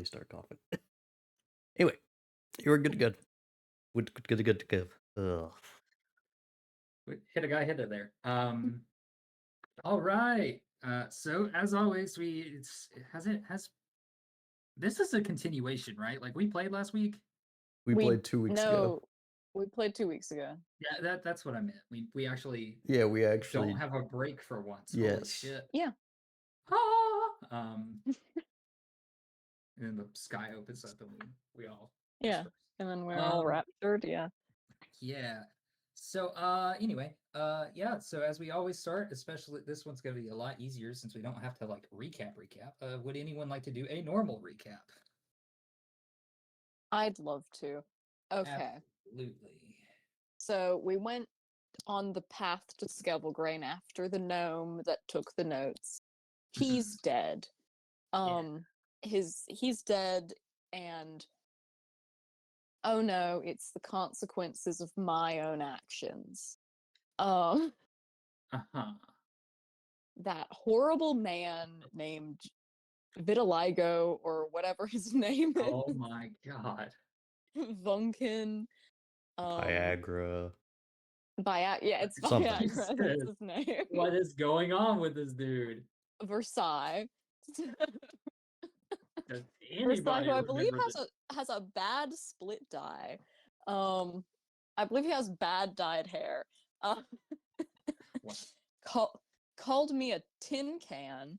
finally start coughing. Anyway, you were good to go. Good to go. Ugh. Hit a guy, hit it there. All right. So as always, it has this is a continuation, right? Like we played last week. We We played 2 weeks ago. no, we played 2 weeks ago. Yeah, that's what I meant. We actually Yeah, we actually don't have a break for once. Holy Yes. shit. Yeah. Ah! And then the sky opens up and we all Yeah. disperse. And then we're all raptured, yeah. Yeah. So anyway, yeah, so as we always start, especially this one's gonna be a lot easier since we don't have to like recap. Would anyone like to do a normal recap? I'd love to. Okay. Absolutely. So we went on the path to Skevelgrain after the gnome that took the notes. He's dead. He's dead, and oh no, it's the consequences of my own actions. That horrible man named Vitiligo, or whatever his name is. Oh my god. Vunkin. Viagra. Yeah, it's Something. Viagra. That's his name. What is going on with this dude? Versailles. Does Versailles, who I anybody believe remember has a bad split dye. I believe he has bad dyed hair. What? Called me a tin can.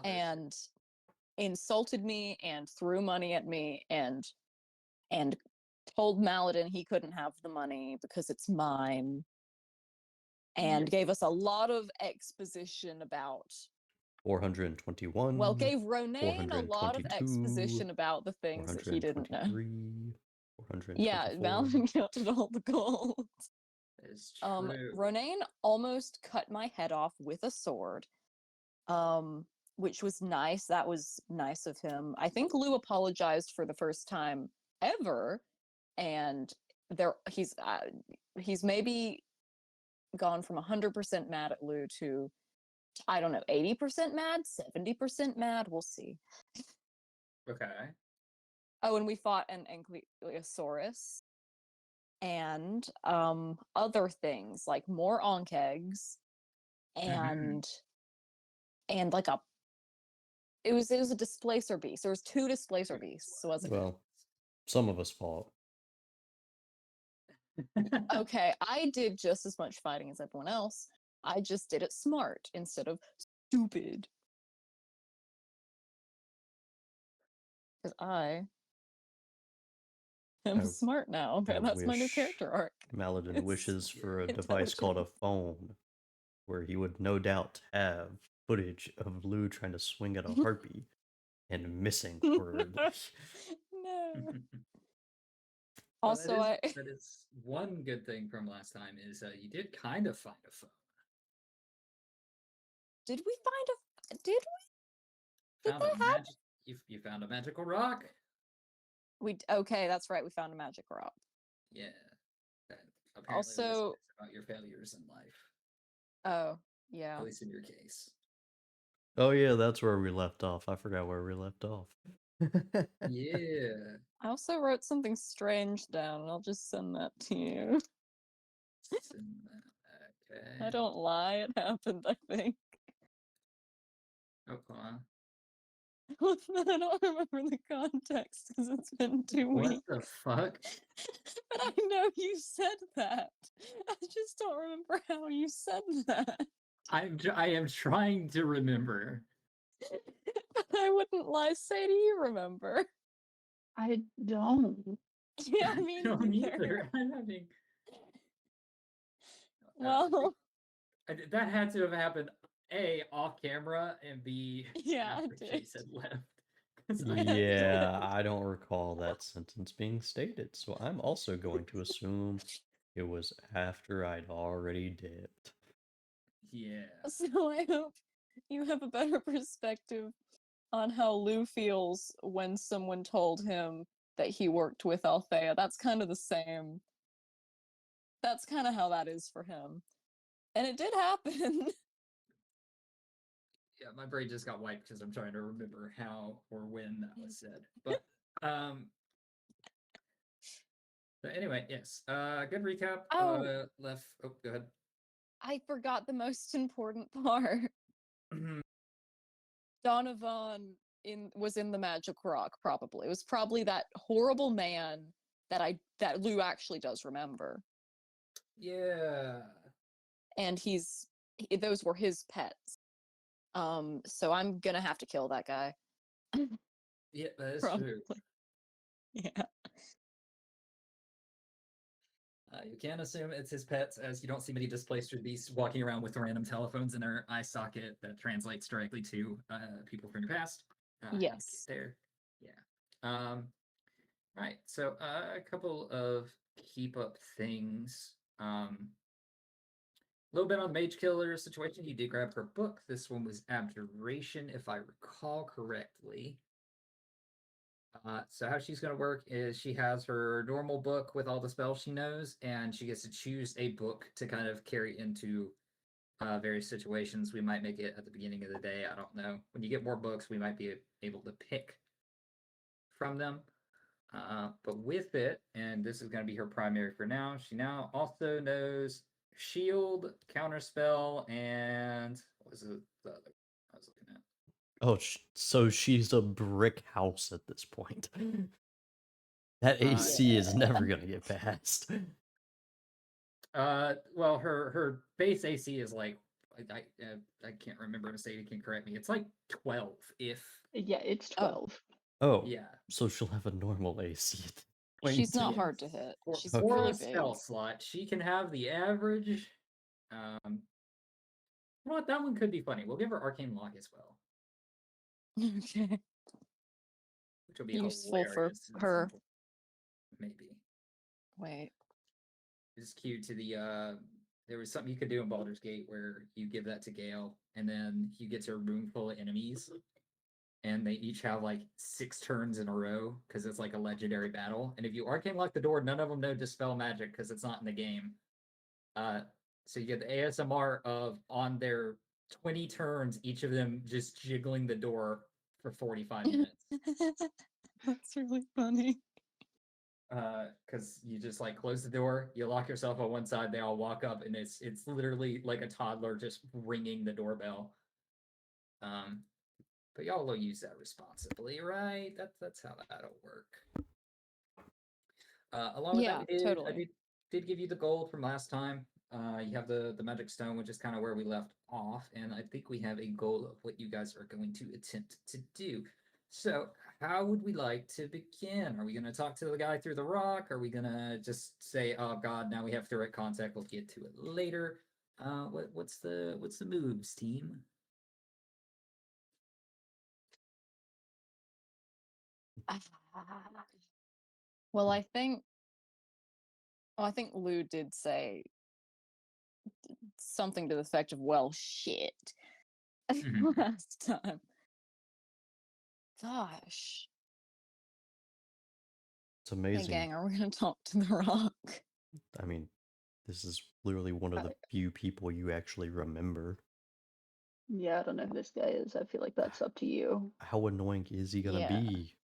And insulted me and threw money at me and told Maladin he couldn't have the money because it's mine, and gave us a lot of exposition about 421. well, gave Ronaine a lot of exposition about the things that he didn't know. 424. Yeah, Maladin counted all the gold. It's true. Ronaine almost cut my head off with a sword. Which was nice. That was nice of him. I think Lou apologized for the first time ever, and he's maybe gone from 100% mad at Lou to, I don't know, 80% mad, 70% mad. We'll see. Okay. Oh, and we fought an Ankylosaurus and other things like more Onkegs and like a it was a displacer beast. There was 2 displacer beasts, wasn't it? Well, some of us fought. Okay, I did just as much fighting as everyone else. I just did it smart instead of stupid. Because I am smart now. That's my new character arc. Maladin wishes for a device called a phone, where he would no doubt have footage of Lou trying to swing at a harpy and missing horribly. No. Well, Also, that is one good thing from last time is you did kind of find a phone. Did we find a? Did we? Did that happen? You found a magical rock. Okay, that's right. We found a magic rock. Yeah. That apparently Also, about your failures in life. Oh, yeah. At least in your case. Oh yeah, that's where we left off. I forgot where we left off. Yeah. I also wrote something strange down, and I'll just send that to you. Okay. I don't lie, it happened, I think. Okay. I don't remember the context because it's been 2 weeks. What the fuck? But I know you said that. I just don't remember how you said that. I am trying to remember. But I wouldn't lie. Say, do you remember? I don't. Yeah, I mean, don't either. I'm having. Well, that had to have happened A, off camera, and B, yeah, after Chase had left. Yeah, I don't recall that sentence being stated, so I'm also going to assume it was after I'd already dipped. Yeah. So I hope you have a better perspective on how Lou feels when someone told him that he worked with Althea. That's kind of the same. That's kind of how that is for him. And it did happen. Yeah, my brain just got wiped because I'm trying to remember how or when that was said. But um but anyway, yes. Good recap. Oh. Left oh go ahead. I forgot the most important part. Donovan was in the Magic Rock, probably. It was probably that horrible man that Lou actually does remember. Yeah. And those were his pets. So I'm gonna have to kill that guy. Yeah, that is Probably. true. Yeah. You can assume it's his pets, as you don't see many displaced beasts walking around with random telephones in their eye socket that translates directly to people from your past. Yes. There. Yeah. Right. So a couple of keep up things. A little bit on the Mage Killer situation. You did grab her book. This one was Abjuration, if I recall correctly. So how she's going to work is she has her normal book with all the spells she knows, and she gets to choose a book to kind of carry into various situations. We might make it at the beginning of the day. I don't know. When you get more books, we might be able to pick from them. But with it, and this is going to be her primary for now, she now also knows shield, counterspell, and what was it the other I was looking at? Oh, so she's a brick house at this point. That AC is never gonna get passed. Well, her base AC is like I can't remember. Mistake, you can correct me. It's like 12. If Yeah, it's 12. Oh, yeah, so she'll have a normal AC. at this She's point. not hard to hit. for, She's for really a big. spell slot, she can have the average. You know what? That one could be funny. We'll give her Arcane Lock as well, Okay. which will be Useful for hilarious at some her. point. Maybe. Wait. It's cute to the there was something you could do in Baldur's Gate where you give that to Gale, and then you get to a room full of enemies, and they each have like 6 turns in a row because it's like a legendary battle. And if you arcane lock the door, none of them know dispel magic because it's not in the game. So you get the ASMR of on their 20 turns, each of them just jiggling the door for 45 minutes. That's really funny. Because you just like close the door, you lock yourself on one side, they all walk up, and it's literally like a toddler just ringing the doorbell. But y'all will use that responsibly, right? That's how that'll work. Along with that, I did give you the gold from last time. You have the magic stone, which is kind of where we left off, and I think we have a goal of what you guys are going to attempt to do. So, how would we like to begin? Are we going to talk to the guy through the rock? Are we going to just say, "Oh God, now we have direct contact. We'll get to it later." What's the moves, team? Well, I think Lou did say something to the effect of, well, shit, Mhm. last time. Gosh. It's Hey, amazing. gang, are we going to talk to the rock? I mean, this is literally one of the few people you actually remember. Yeah, I don't know who this guy is. I feel like that's up to you. How annoying is he gonna Yeah. be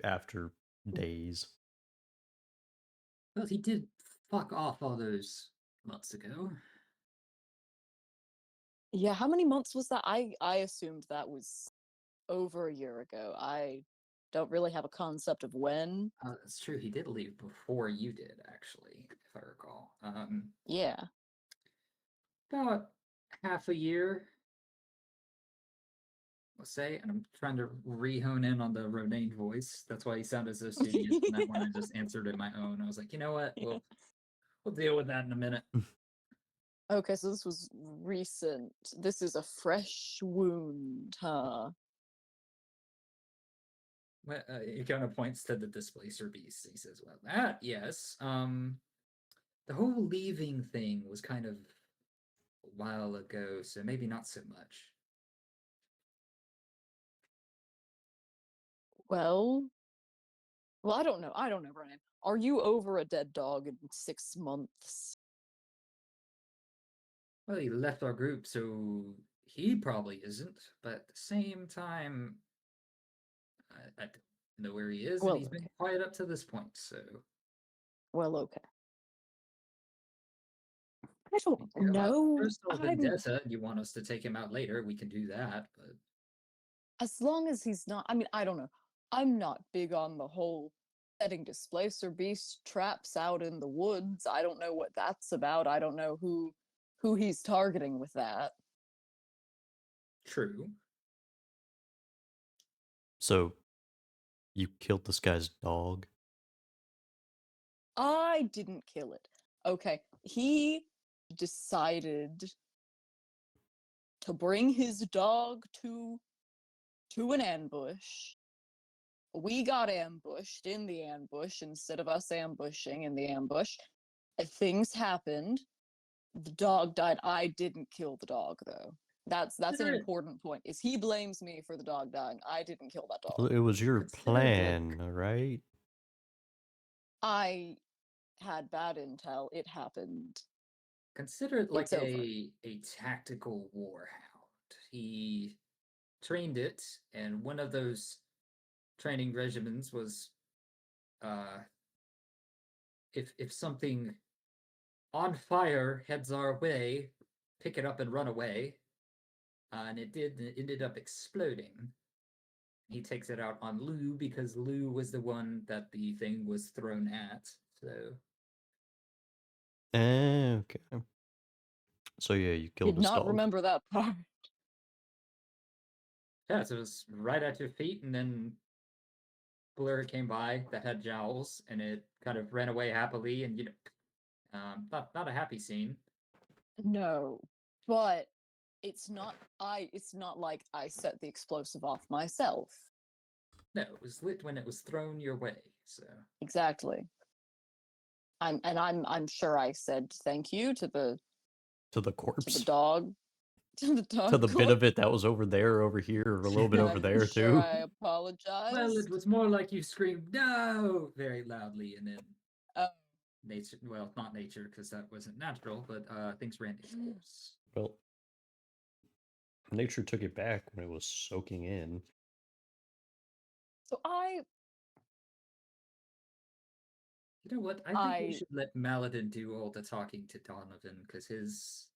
after days? Well, he did fuck off all those months ago. Yeah, how many months was that? I assumed that was over a year ago. I don't really have a concept of when. That's true. He did leave before you did, actually, if I recall. Yeah. About half a year, let's say. And I'm trying to re-hone in on the Rodaine voice. That's why he sounded so serious. And that one I just answered it my own. I was like, you know what? We'll deal with that in a minute. Okay, so this was recent. This is a fresh wound, huh? Well, he kind of points to the displacer beast. He says, "Well, that yes. The whole leaving thing was kind of a while ago, so maybe not so much." Well, I don't know. Brian. Are you over a dead dog in 6 months? Well, he left our group, so he probably isn't, but at the same time, I don't know where he is, Well, and he's been okay. quiet up to this point. So Well, okay. I don't if you have a know. personal I'm vendetta and you want us to take him out later, we can do that. But as long as he's not. I mean, I don't know. I'm not big on the whole setting displacer beast traps out in the woods. I don't know what that's about. I don't know who he's targeting with that. true. So, you killed this guy's dog? I didn't kill it. Okay, he decided to bring his dog to an ambush. We got ambushed in the ambush instead of us ambushing in the ambush. Things happened. The dog died. I didn't kill the dog though. That's an Consider it- important point. Is he blames me for the dog dying. I didn't kill that dog. It was your Consider it like- plan, right? I had bad intel. It happened. Consider it like It's over. a tactical warhound. He trained it, and one of those training regimens was if something on fire heads our way, pick it up and run away. And it ended up exploding. He takes it out on Lou because Lou was the one that the thing was thrown at. So Okay. So yeah, you killed Did his not dog. remember that part. yeah, so it was right at your feet, and then Blur came by that had jowls, and it kind of ran away happily, and not a happy scene. No, but it's not like I set the explosive off myself. No, it was lit when it was thrown your way. So Exactly. I'm sure I said thank you to the corpse. dog to the dog To the bit corpse. of it that was over there, over here, or a little bit over I'm there sure too. I apologize. well, it was more like you screamed "No!" very loudly, and then Oh, nature. Well, not nature because that wasn't natural, but things ran its course. Well, nature took it back when it was soaking in. so You know what? I think we should let Maladin do all the talking to Donovan because his.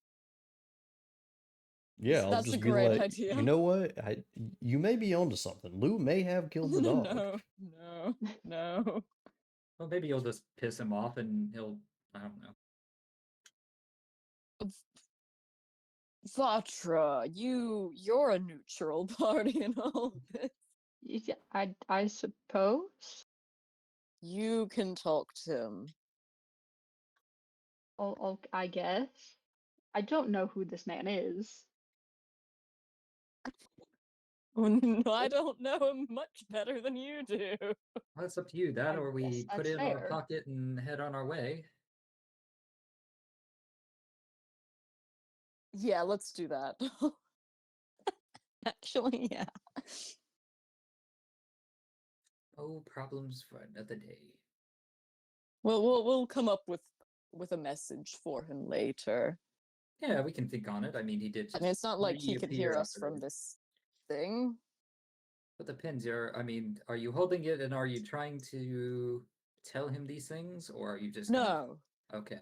Yeah, I'll That's a just be great like, idea. you know what? You may be onto something. Lou may have killed the dog. no. Well, maybe you'll just piss him off and he'll. I don't know. Vatra, you're a neutral party in all this. Yeah, I suppose. You can talk to him. I guess. I don't know who this man is. No, I don't know him much better than you do. Well, it's up to you. That I or we guess put that's it in our fair. pocket and head on our way. Yeah, let's do that. Actually, yeah. Oh, problems for another day. We'll come up with a message for him later. Yeah, we can think on it. I mean, he did. I mean, it's not like he could hear reappear us after from the- this thing. But depends. I mean, are you holding it and are you trying to tell him these things, or are you just kind of- No, Okay.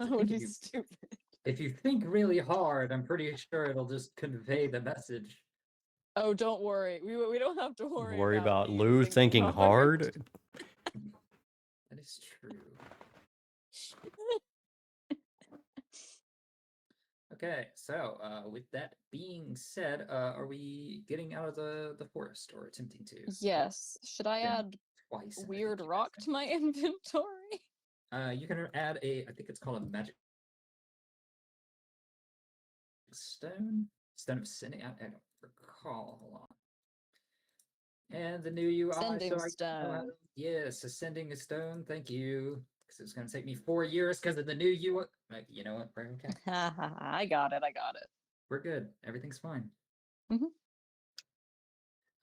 that think would be if you- stupid. If you think really hard, I'm pretty sure it'll just convey the message. Oh, don't worry. We don't have to Worry about me Lou thinking hard. That is true. Okay, so with that being said, are we getting out of the forest or attempting to? Yes. Should I Been add Twice. and I think weird you rock guys to my inventory? You can add I think it's called a magic stone of sending. I don't recall. Hold on. And the new UI. Sending so I know how stone. to- yes, ascending a stone. Thank you. Because it's going to take me 4 years because of the new UI. You know what? We're okay. I got it. We're good. Everything's fine. Mhm.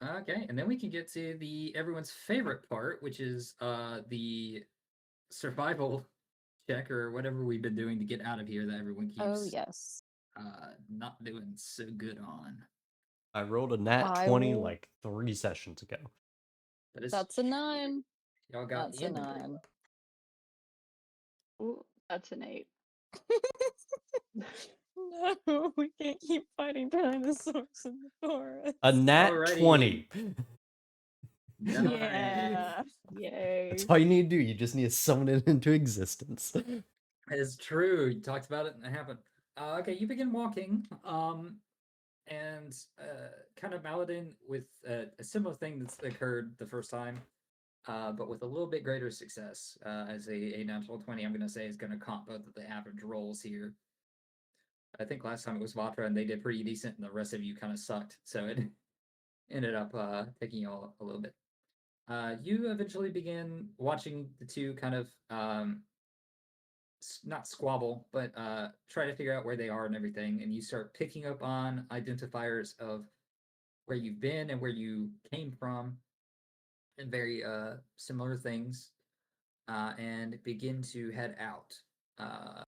Okay, and then we can get to the everyone's favorite part, which is the survival check or whatever we've been doing to get out of here that everyone keeps Oh yes. not doing so good on. I rolled a nat I 20 will- like 3 sessions ago. But it's That's a 9. y'all got That's the a end of it. 9. Ooh, that's an 8. No, we can't keep fighting dinosaurs in the forest. A nat Alrighty. 20. Nice. Yeah. Yay. That's all you need to do. You just need to summon it into existence. It's true. You talked about it and it happened. Okay, you begin walking. And kind of Maladin with a similar thing that's occurred the first time, but with a little bit greater success. As a natural 20, I'm going to say is going to comp both of the average rolls here. I think last time it was Vatra and they did pretty decent, and the rest of you kind of sucked. So it ended up taking you all a little bit. You eventually begin watching the two kind of not squabble, but try to figure out where they are and everything, and you start picking up on identifiers of where you've been and where you came from, and very similar things, and begin to head out.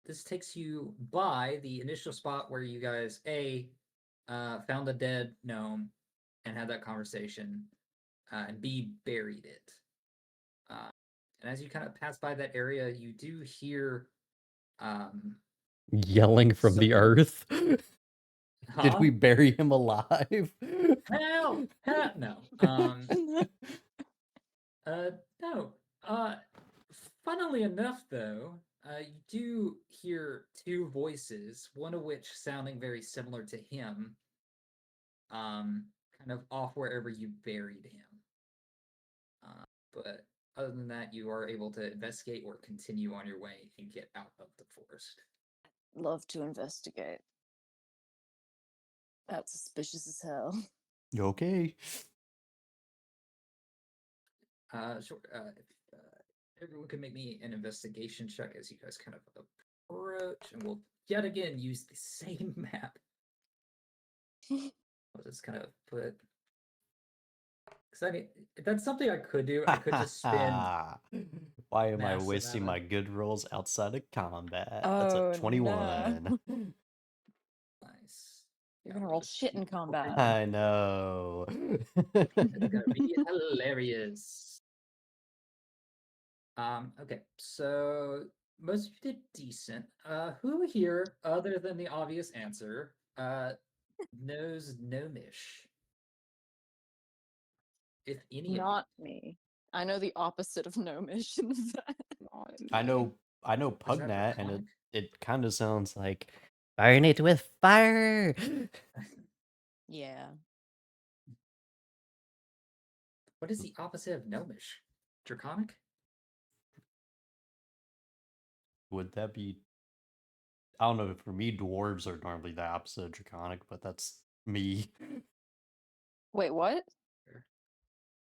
This takes you by the initial spot where you guys found a dead gnome and had that conversation, and B buried it. And as you kind of pass by that area, you do hear Yelling from the Something- earth. Did huh? we bury him alive? Help! Help! No. No. Funnily enough, though, you do hear two voices, one of which sounding very similar to him, kind of off wherever you buried him. But other than that, you are able to investigate or continue on your way and get out of the forest. Love to investigate. That's suspicious as hell. You okay? Sure. If everyone can make me an investigation check as you guys kind of approach, and we'll yet again use the same map. I'll just kind of put. Because I mean, that's something I could do. I could just spend. Why am I massive wasting my amount- good rolls outside of combat? That's a Oh, 21. no. Nice. You're Yeah, gonna we'll roll just shit in keep combat. rolling. I know. It's gonna be hilarious. Okay, so most of you did decent. Who here, other than the obvious answer, knows Gnomish? If any of you. Not me. I know the opposite of gnomish. in fact. Not I me. know Is that Pugnat, and Draconic? it kind of sounds like burn it with fire. Yeah. What is the opposite of Gnomish? Draconic? Would that be? I don't know. For me, dwarves are normally the opposite of draconic, but that's me. Wait, what?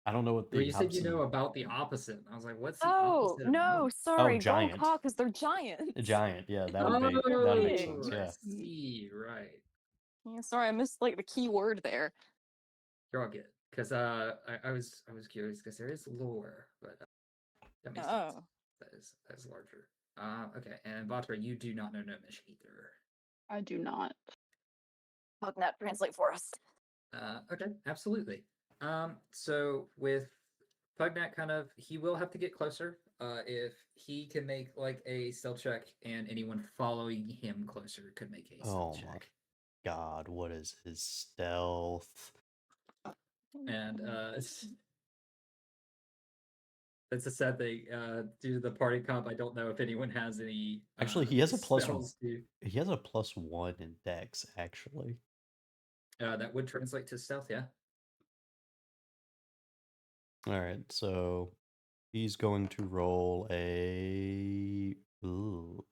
I don't know what Well, the you said you opposite. know about the opposite. I was like, what's the Oh, opposite of no, Gnomish? sorry. giant. Don't talk because they're giants. A giant, yeah, that Oh, would make that makes big. sense. I Yeah. see, right. Yeah, sorry, I missed like the key word there. You're all good. Because I was curious because there is lore, but that makes sense. Oh. That is larger. Okay, and Vatra, you do not know Gnomish either. I do not. Pugnat, translate for us. Okay, absolutely. So with Pugnat, kind of, he will have to get closer. If he can make like a stealth check, and anyone following him closer could make a Oh stealth my check. god, what is his stealth? And that's a sad thing. Due to the party comp, I don't know if anyone has any. Actually, he has a plus spells He has a +1 in Dex, actually. that would translate to stealth. Yeah. All right, so he's going to roll a. Ooh.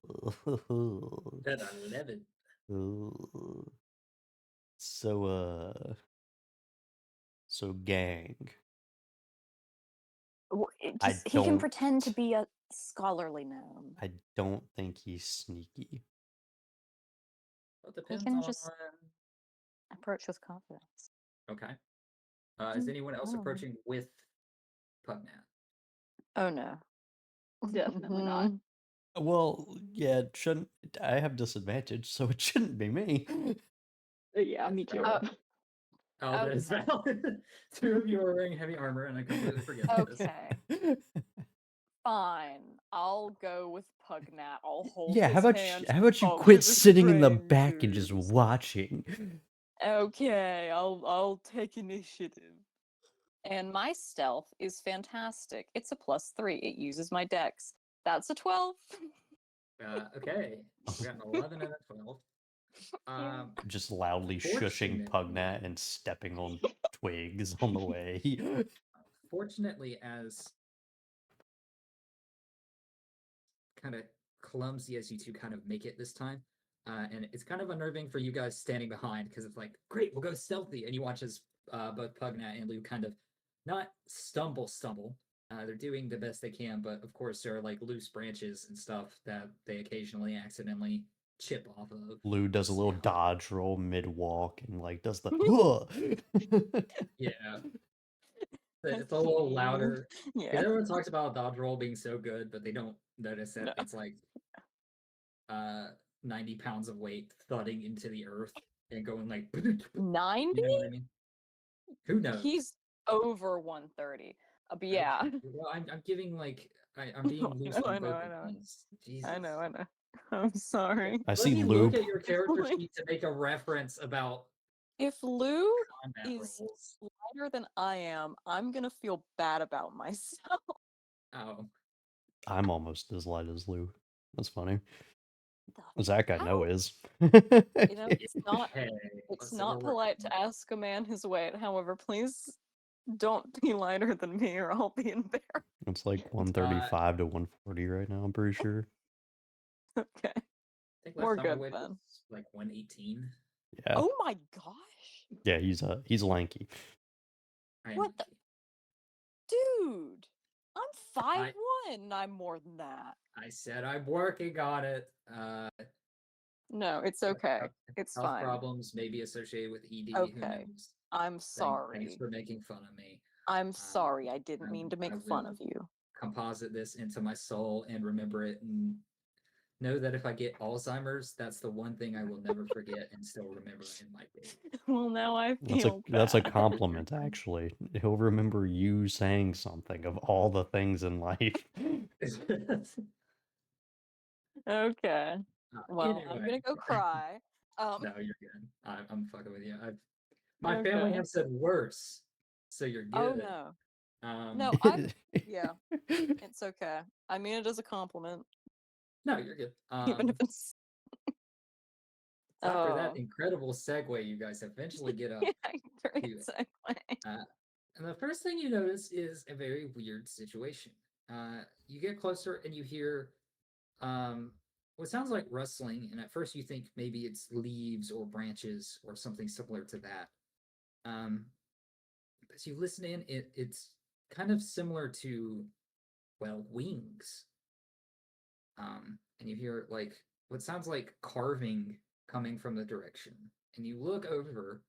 At 11. Ooh. So gang. I He can don't- pretend to be a scholarly gnome. I don't think he's sneaky. Well, it depends can on. just- Approach with confidence. Okay. Is anyone else Oh. approaching with Pugnat? Oh no. Definitely not. Well, yeah, it shouldn't. I have disadvantage, so it shouldn't be me. Yeah, me too. Oh, that is Okay. valid. Two of you are wearing heavy armor, and I completely forget about this. Okay. Fine. I'll go with Pugnat. I'll hold Yeah, his hand. how about you I'll quit give his sitting in the back and just praises. watching? Okay, I'll take initiative. And my stealth is fantastic. It's a +3. It uses my dex. That's a 12. Okay, we got an 11 and a 12. Just loudly shushing Fortunately- Pugnat and stepping on twigs on the way. Fortunately, as kind of clumsy as you two kind of make it this time, and it's kind of unnerving for you guys standing behind because it's like, great, we'll go stealthy, and you watch as both Pugnat and Lou kind of not stumble. They're doing the best they can, but of course there are like loose branches and stuff that they occasionally accidentally chip off of. Lou does a little So, dodge roll mid walk and like does the "Huh." yeah, it's a little louder. Yeah. Everyone talks about dodge roll being so good, but they don't notice that No. it's like 90 pounds of weight thudding into the earth and going like you 90? know what I mean? Who knows? He's over 130. But yeah. Well, I'm giving like I'm being loose I on know, both I know. ends. Jesus. I know. I'm sorry. I Let see me Lou. look at your character Like- sheet to make a reference about If Lou combat is rolls. lighter than I am, I'm gonna feel bad about myself. Oh, I'm almost as light as Lou. That's funny. The Zach, I know hell? is. You know, it's not hey, it's let's not work polite on to ask a man his weight. However, please don't be lighter than me or I'll be embarrassed. It's like 135 to 140 right now, I'm pretty sure. Okay. I think We're last time I good weighed then. was like 118. Yeah. Oh my gosh. Yeah, he's lanky. I am What the- lucky. Dude. I'm 5'1" and I'm more than that. I said I'm working on it. No, it's okay. It's Health fine. problems may be associated with ED. Who Okay. knows? I'm Thanks sorry. for making fun of me. I'm sorry. I didn't mean to I make fun will of you. composite this into my soul and remember it and know that if I get Alzheimer's, that's the one thing I will never forget and still remember in my day. Well, now I That's feel that's a bad. compliment actually. He'll remember you saying something of all the things in life. Okay. Well, I'm Anyway. gonna go cry. No, you're good. I'm fucking with you. My family Okay. have said worse, so you're Oh good. no. Um, No, yeah, it's okay. I mean it as a compliment, no, you're good. even if it's After that Oh. incredible segue, you guys eventually get up. great to it. segue. And the first thing you notice is a very weird situation. You get closer and you hear what sounds like rustling, and at first you think maybe it's leaves or branches or something similar to that. As you listen in, it's kind of similar to, well, wings. And you hear like what sounds like carving coming from the direction. And you look over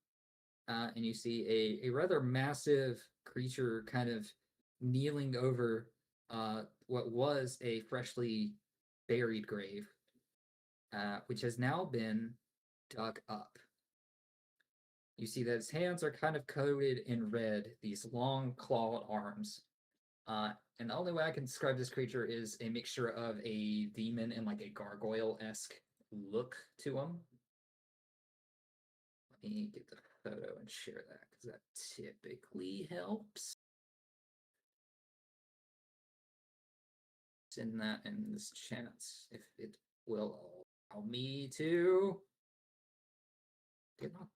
and you see a rather massive creature kind of kneeling over what was a freshly buried grave, which has now been dug up. You see that his hands are kind of coated in red, these long clawed arms. And the only way I can describe this creature is a mixture of a demon and like a gargoyle-esque look to him. Let me get the photo and share that because that typically helps. Send that in this chat if it will allow me to. Get on.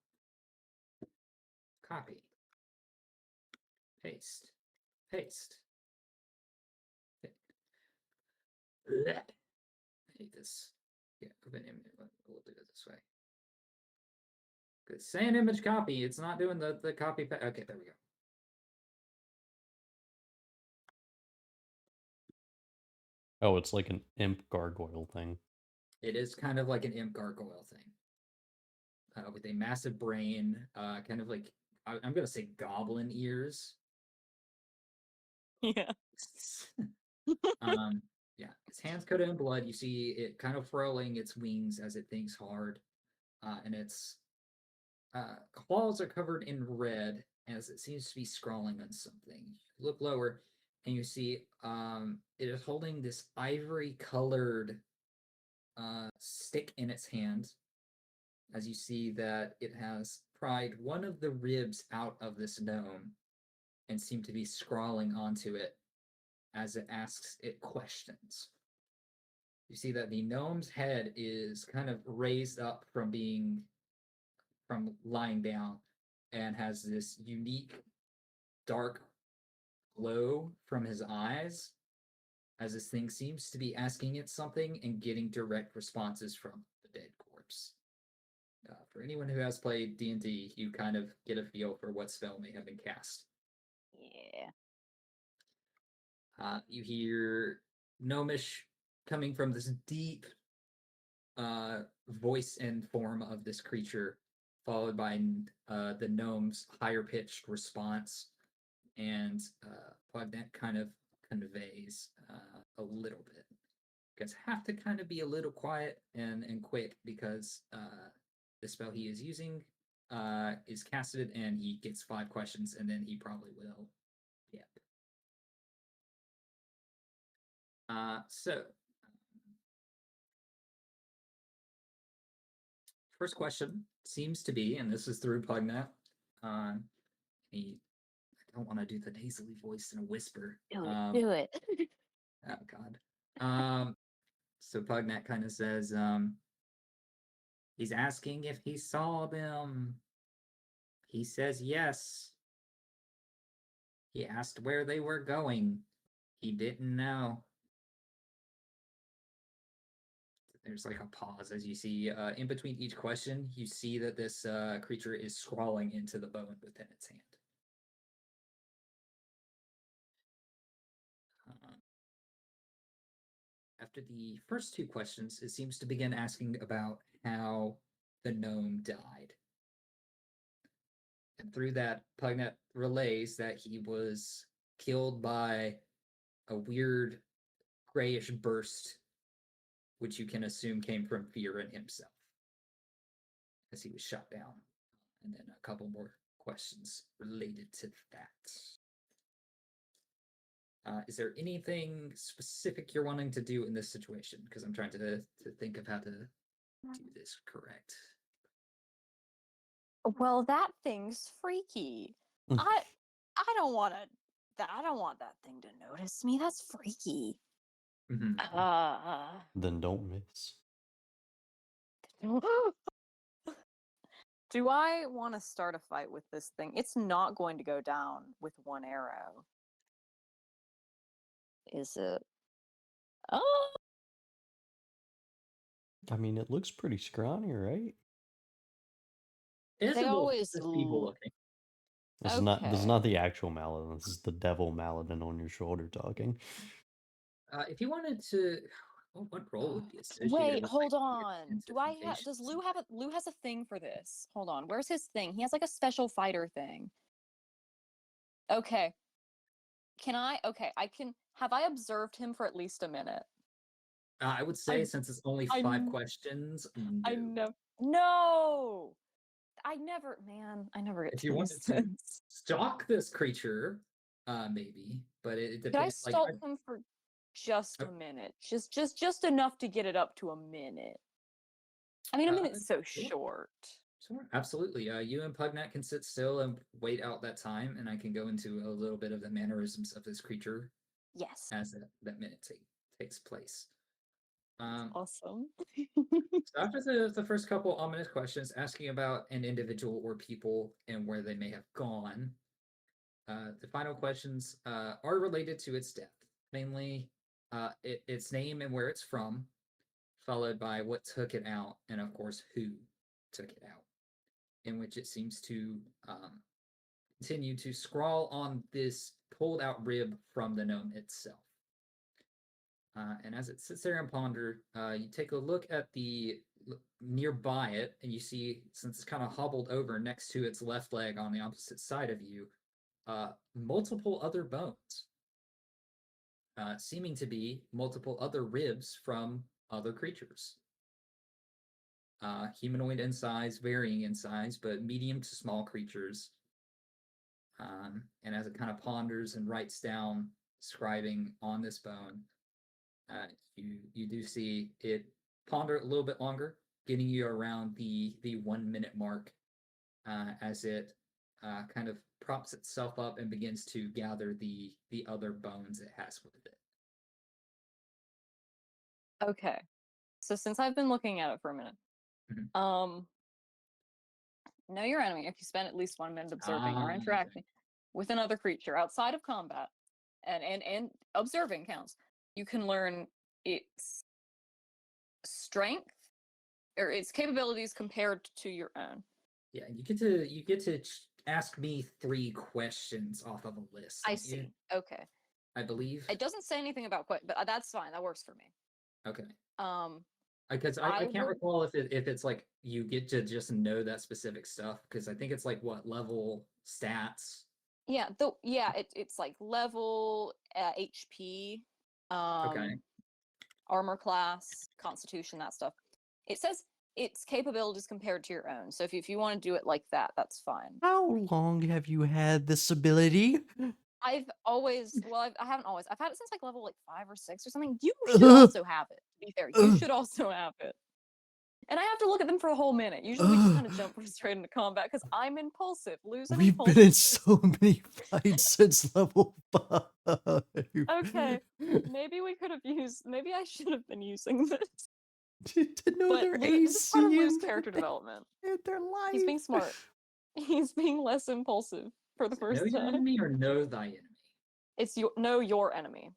Copy. Paste. Paste. I hate this. Yeah, open image. We'll do it this way. Good. Same image copy. It's not doing the copy. Okay, there we go. Oh, it's like an imp gargoyle thing. It is kind of like an imp gargoyle thing. With a massive brain, kind of like, I'm going to say goblin ears. Yeah. um, Yeah, its hands coated in blood. You see it kind of furling its wings as it thinks hard, and its claws are covered in red as it seems to be scrawling on something. You look lower, and you see it is holding this ivory-colored stick in its hand. As you see that it has pried one of the ribs out of this gnome and seem to be scrawling onto it as it asks it questions. You see that the gnome's head is kind of raised up from lying down and has this unique dark glow from his eyes as this thing seems to be asking it something and getting direct responses from the dead corpse. For anyone who has played D&D, you kind of get a feel for what spell may have been cast. Yeah. You hear gnomish coming from this deep voice and form of this creature, followed by the gnome's higher pitched response, and that kind of conveys a little bit. You guys have to kind of be a little quiet and quick because the spell he is using is casted, and he gets 5 questions, and then he probably will. Yep. So, first question seems to be, and this is through Pugnat. I don't want to do the nasally voice in a whisper. Do it. Oh God. So Pugnat kind of says, he's asking if he saw them. He says yes. He asked where they were going. He didn't know. There's like a pause as you see in between each question, you see that this creature is scrawling into the bone within its hand. After the first 2 questions, it seems to begin asking about how the gnome died. And through that, Pugnat relays that he was killed by a weird grayish burst, which you can assume came from fear in himself, as he was shot down. And then a couple more questions related to that. Is there anything specific you're wanting to do in this situation? Because I'm trying to think of how to do this correct. Well, that thing's freaky. I don't want to. I don't want that thing to notice me. That's freaky. Mm-hmm. Then don't miss. Do I want to start a fight with this thing? It's not going to go down with one arrow. Is it? Oh, I mean, it looks pretty scrawny, right? It's they always evil looking. This is not the actual Maladin. This is the devil Maladin on your shoulder talking. If you wanted to, what role would be associated? Wait, with, hold like, on. Do I have? Does Lou have a? Lou has a thing for this. Hold on. Where's his thing? He has like a special fighter thing. Okay. Can I? Okay, I can. Have I observed him for at least a minute? I would say since it's only 5 questions, I know. No. I never, man. I never get. If you wanted to stalk this creature, maybe, but it depends. Could I stalk him for just a minute? Just enough to get it up to a minute. I mean, a minute's so short. Sure, absolutely. You and Pugnat can sit still and wait out that time, and I can go into a little bit of the mannerisms of this creature. Yes. As that minute takes place. Awesome. So after the first couple ominous questions asking about an individual or people and where they may have gone, the final questions are related to its death, mainly its name and where it's from, followed by what took it out, and of course who took it out, in which it seems to continue to scrawl on this pulled out rib from the gnome itself. And as it sits there and ponder, you take a look at the nearby it, and you see, since it's kind of hobbled over next to its left leg on the opposite side of you, multiple other bones. seeming to be multiple other ribs from other creatures. Humanoid in size, varying in size, but medium to small creatures. And as it kind of ponders and writes down, scribing on this bone, you do see it ponder a little bit longer, getting you around the 1 minute mark, as it kind of props itself up and begins to gather the other bones it has with it. Okay. So since I've been looking at it for a minute, Mhm. know your enemy if you spend at least 1 minute observing or Okay. interacting with another creature outside of combat, and observing counts. You can learn its strength or its capabilities compared to your own. Yeah, you get to ask me 3 questions off of a list. I don't you? see. Okay. I believe. It doesn't say anything about but that's fine. That works for me. Okay. Um, Because I I can't would. recall if it's like you get to just know that specific stuff, because I think it's like what level stats. Yeah, it's like level, HP, Okay. armor class, constitution, that stuff. It says its capabilities compared to your own. So if you want to do it like that, that's fine. How long have you had this ability? I've always, well, I haven't always. I've had it since like level like 5 or 6 or something. You should also have it. To be fair, you should also have it. And I have to look at them for a whole minute. Usually we just kind of jump straight into combat because I'm impulsive. Lose an We've been in so many fights since level 5. Okay, maybe we could have used. Maybe I should have been using this. to know But their this is part of AC Lou's and character development. their life. He's being smart. He's being less impulsive for the Know first your time. enemy or know thy enemy? It's know your enemy.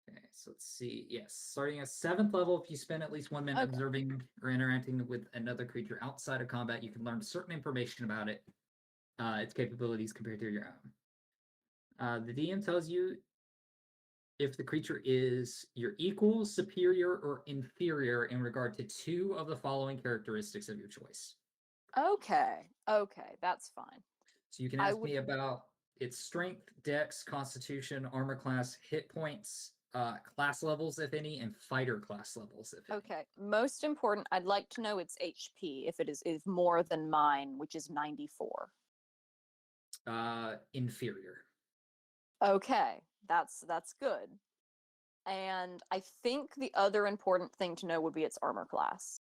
Okay, so let's see. Yes, starting at 7th level, if you spend at least 1 minute Okay. observing or interacting with another creature outside of combat, you can learn certain information about it, its capabilities compared to your own. The DM tells you if the creature is your equal, superior, or inferior in regard to 2 of the following characteristics of your choice. Okay, that's fine. So you can I ask would- me about its strength, dex, constitution, armor class, hit points, class levels, if any, and fighter class levels, if any. Okay, most important, I'd like to know its HP if it is more than mine, which is 94. Inferior. Okay, that's good. And I think the other important thing to know would be its armor class.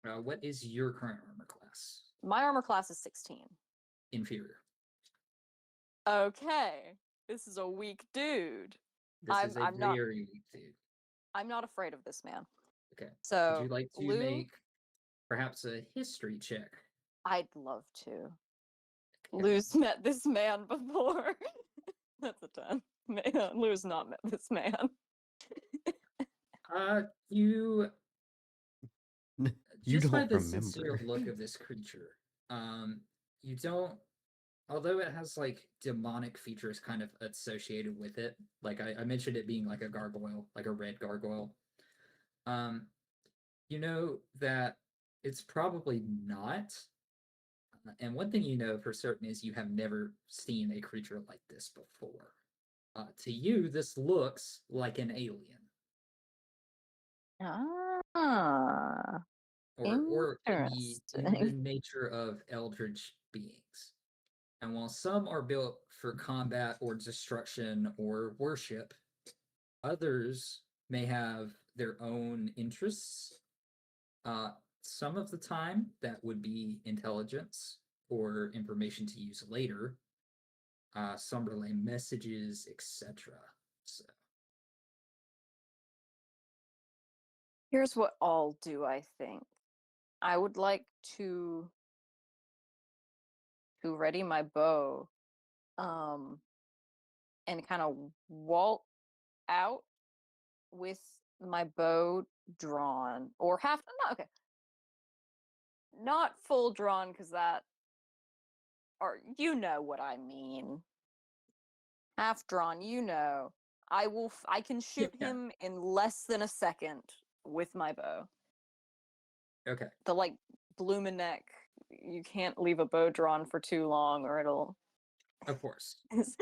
What is your current armor class? My armor class is 16. Inferior. Okay, this is a weak dude. This is a I'm not- very weak dude. I'm not afraid of this man. Okay. So, Would you like to Lou, make perhaps a history check? I'd love to. Okay. Lou's met this man before. That's a 10. Lou's not met this man. You You just by don't the sincere remember. look of this creature, you don't. Although it has like demonic features kind of associated with it, like I mentioned it being like a gargoyle, like a red gargoyle. You know that it's probably not. And one thing you know for certain is you have never seen a creature like this before. To you, this looks like an alien. Ah, Or the interesting. nature of eldritch beings. And while some are built for combat or destruction or worship, others may have their own interests. Some of the time, that would be intelligence or information to use later. Some relay messages, etc. So, Here's what I'll do, I think. I would like to ready my bow, and kind of walk out with my bow drawn, or half. Not okay, not full drawn, because that, or you know what I mean. Half drawn, you know. I can shoot Yeah. him in less than a second with my bow. okay. The like Blumenneck, you can't leave a bow drawn for too long or it'll Of course. is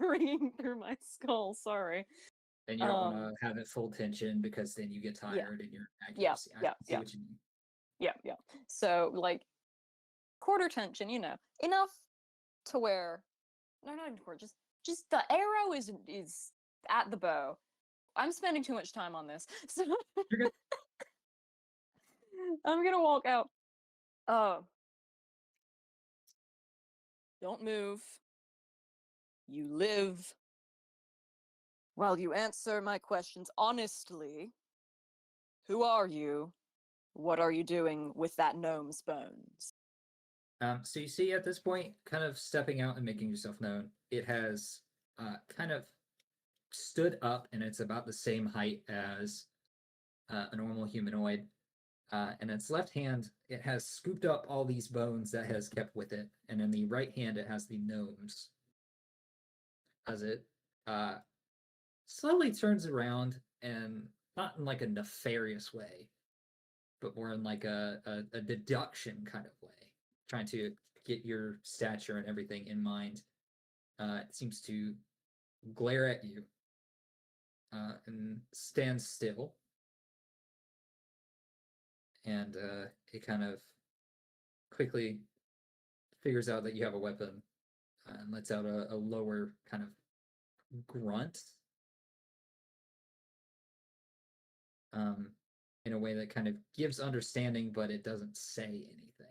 ringing through my skull. Sorry. And you don't want to have it full tension because then you get tired and your accuracy. I see what you mean. Yeah. So like quarter tension, enough to where no, not even quarter, just the arrow is at the bow. I'm spending too much time on this, so You're good. I'm gonna walk out. Don't move. You live while you answer my questions honestly. Who are you? What are you doing with that gnome's bones? So you see at this point, kind of stepping out and making yourself known, it has kind of stood up and it's about the same height as a normal humanoid. And its left hand, it has scooped up all these bones that has kept with it. And in the right hand, it has the gnomes. As it slowly turns around and not in like a nefarious way, but more in like a deduction kind of way, trying to get your stature and everything in mind. It seems to glare at you and stand still. And it kind of quickly figures out that you have a weapon and lets out a lower kind of grunt in a way that kind of gives understanding, but it doesn't say anything.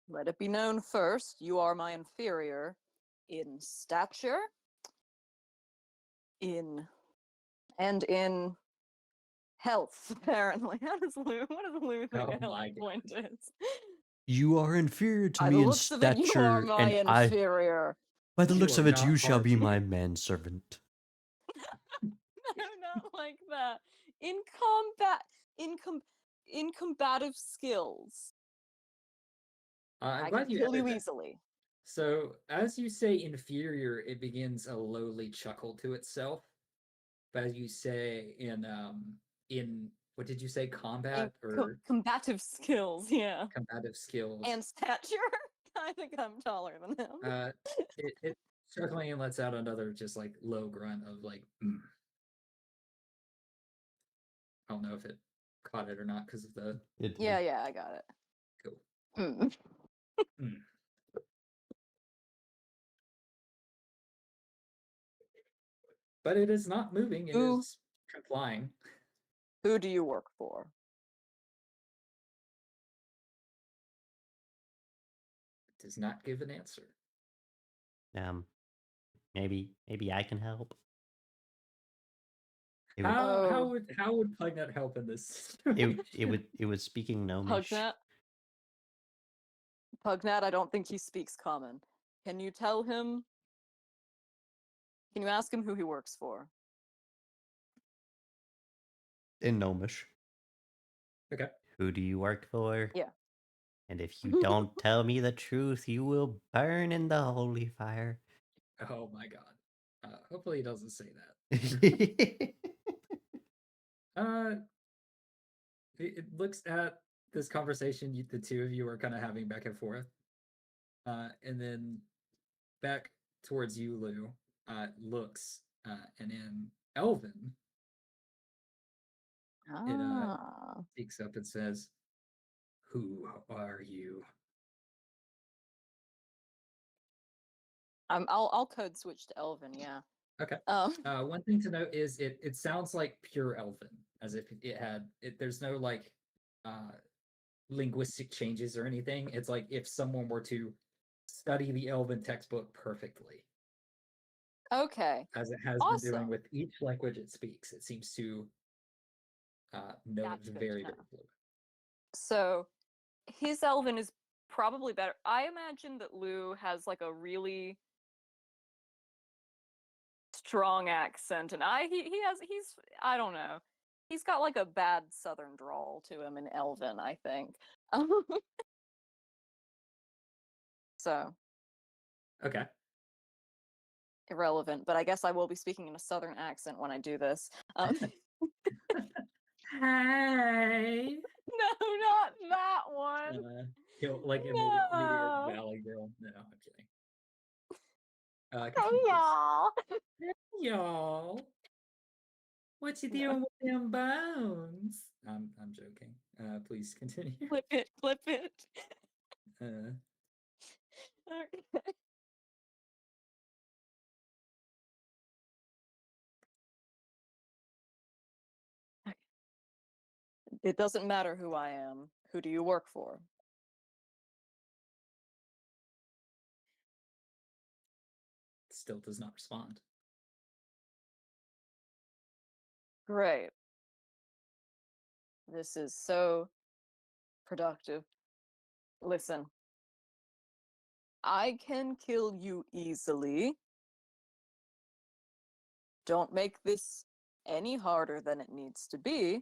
Let it be known first, you are my inferior in stature, in health, apparently. What does Lou think Oh a health my point is? You are inferior to By me the in looks of it, you are stature, my and I, inferior. by the You looks are of it, you not shall be hard. my manservant. No, not like that. In combative skills, I'm I glad can you kill you added that. easily. So as you say inferior, it begins a lowly chuckle to itself. But as you say in what did you say, combat or Combative skills, yeah. combative skills? And stature. I think I'm taller than him. It chuckling and lets out another just like low grunt of like. I don't know if it caught it or not because of the. Yeah, I got it. Cool. But it is not moving, it is complying. Who do you work for? It does not give an answer. Maybe I can help. How would Pugnut help in this situation? It was speaking gnomish. Pugnat, I don't think he speaks common. Can you tell him? Can you ask him who he works for? In gnomish. Okay. Who do you work for? Yeah. And if you don't tell me the truth, you will burn in the holy fire. Oh my god. Hopefully he doesn't say that. It looks at this conversation the two of you are kind of having back and forth. And then back towards you, Lou, looks and in Elven, it speaks up and says, "Who are you?" I'll code switch to Elven, yeah. Okay. One thing to note is it sounds like pure Elven, as if there's no like linguistic changes or anything. It's like if someone were to study the Elven textbook perfectly. Okay. As it has been doing with each language it speaks. It seems to know it very, very fluent. So his Elven is probably better. I imagine that Lou has like a really strong accent, and he's I don't know. He's got like a bad southern drawl to him in Elven, I think. So. Okay. Irrelevant, but I guess I will be speaking in a southern accent when I do this. Hey. No, He'll like immediate No. Valley Girl. No, I'm kidding. Hey, Continue, please. y'all. Hey, y'all. What you doing with them bones? I'm joking. Please continue. Flip it, flip it. Uh, Okay. It doesn't matter who I am. Who do you work for? still does not respond. Great. This is so productive. Listen, I can kill you easily. Don't make this any harder than it needs to be.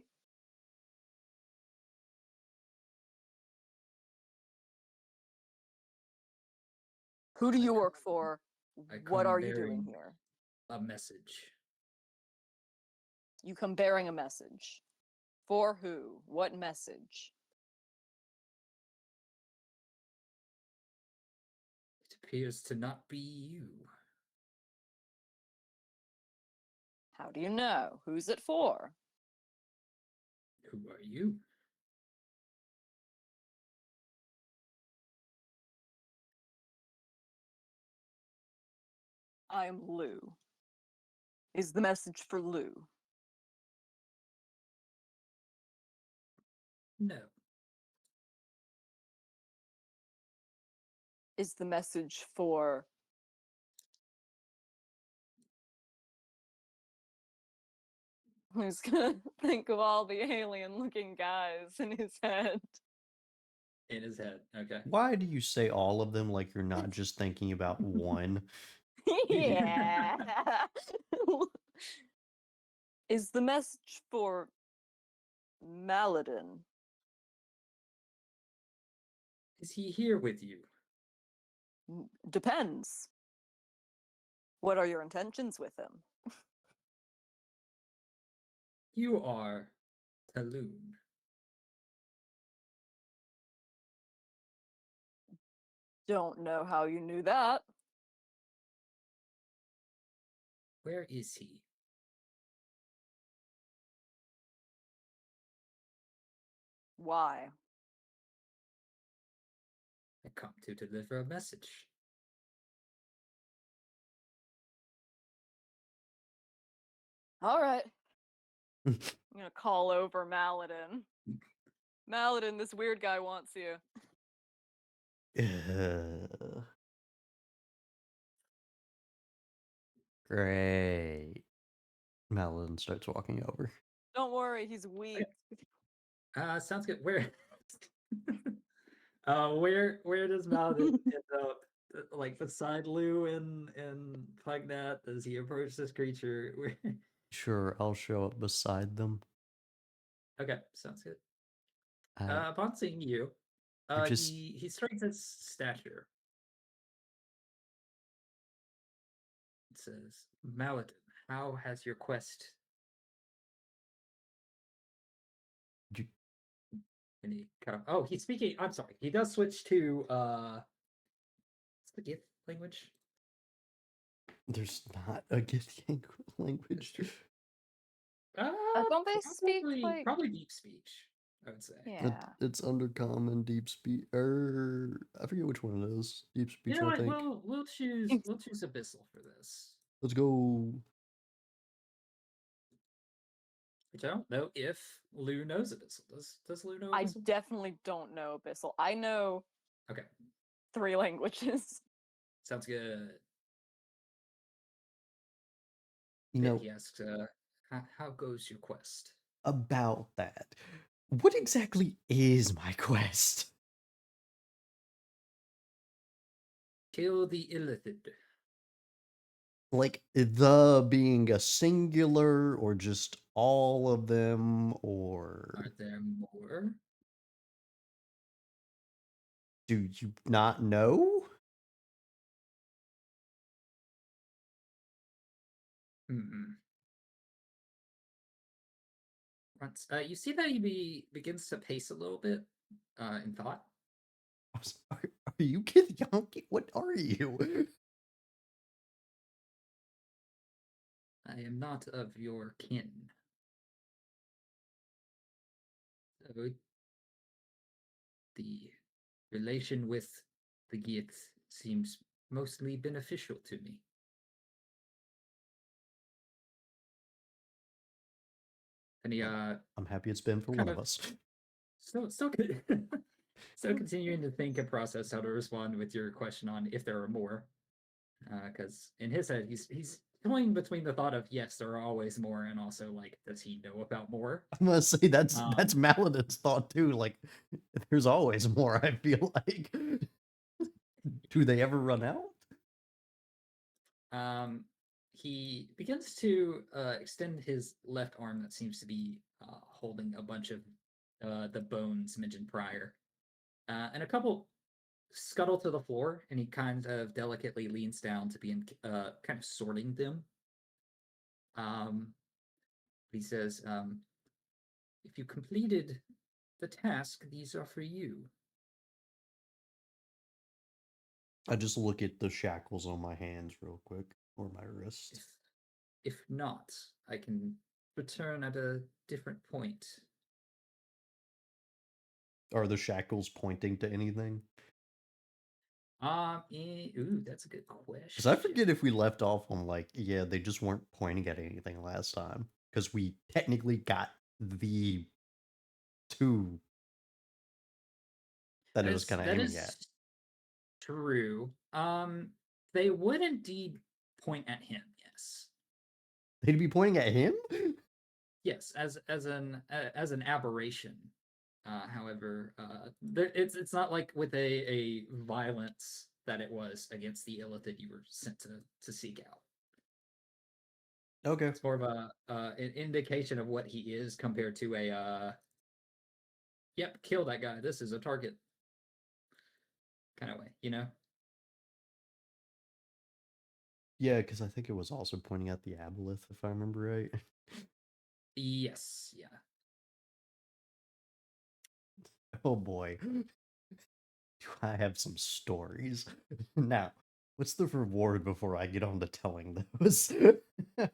Who do you work for? What are you doing here? A message. You come bearing a message. For who? What message? It appears to not be you. How do you know? Who's it for? Who are you? I'm Lou. Is the message for Lou? No. Is the message for who's gonna think of all the alien looking guys in his head? In his head. Okay. Why do you say all of them like you're not just thinking about one? Yeah. Is the message for Maladin? Is he here with you? Depends. What are your intentions with him? You are Taloon. Don't know how you knew that. Where is he? Why? I come to deliver a message. All right. I'm gonna call over Maladin. Maladin, this weird guy wants you. Great. Madeline starts walking over. Don't worry, he's weak. Sounds good. Where where does Maladin end up? Like beside Lou and Pugnat? Does he approach this creature? Sure, I'll show up beside them. Okay, sounds good. I, Upon seeing you, just- he strikes his stature. It says, Maladin, how has your quest? You- And he kind of, oh, he's speaking. I'm sorry. He does switch to what's the gift language? there's not a Githyank language. Don't they speak like probably deep speech? I would say. yeah. It's undercommon, deep speech. I forget which one it is. Deep speech, You know I what? think. We'll choose abyssal for this. Let's go. Which I don't know if Lou knows abyssal. Does Lou know I abyssal? definitely don't know Abyssal. I know Okay, 3 languages. sounds good. You Then know, he asks, how goes your quest? about that. What exactly is my quest? Kill the Illithid. Like, the being a singular, or just all of them, or Are there more? do you not know? Hmm. You see that he begins to pace a little bit in thought. Are you Kid Yonky? What are you? I am not of your kin. So the relation with the Geats seems mostly beneficial to me. And he I'm happy it's been for kind one of of us. still still continuing to think and process how to respond with your question on if there are more. Because in his head he's toying between the thought of yes, there are always more, and also like, does he know about more? I'm gonna say that's Um, Maladin's thought too. Like, there's always more. I feel like. Do they ever run out? He begins to extend his left arm that seems to be holding a bunch of the bones mentioned prior, and a couple scuttle to the floor, and he kind of delicately leans down to begin kind of sorting them. He says, "If you completed the task, these are for you." I just look at the shackles on my hands real quick, or my wrists. If not, I can return at a different point. Are the shackles pointing to anything? Ooh, that's a good question. Because I forget if we left off on like, yeah, they just weren't pointing at anything last time. Because we technically got the two that it was kind of That aiming at. is true. They would indeed point at him. Yes, They'd be pointing at him? yes, as an aberration. However, it's not like with a violence that it was against the illithid you were sent to seek out. Okay. It's more of an indication of what he is compared to a yep, kill that guy. This is a target kind of way, you know? Yeah, because I think it was also pointing at the aboleth, if I remember right. Yes, yeah. Oh boy. Do I have some stories? Now, what's the reward before I get on to telling those? The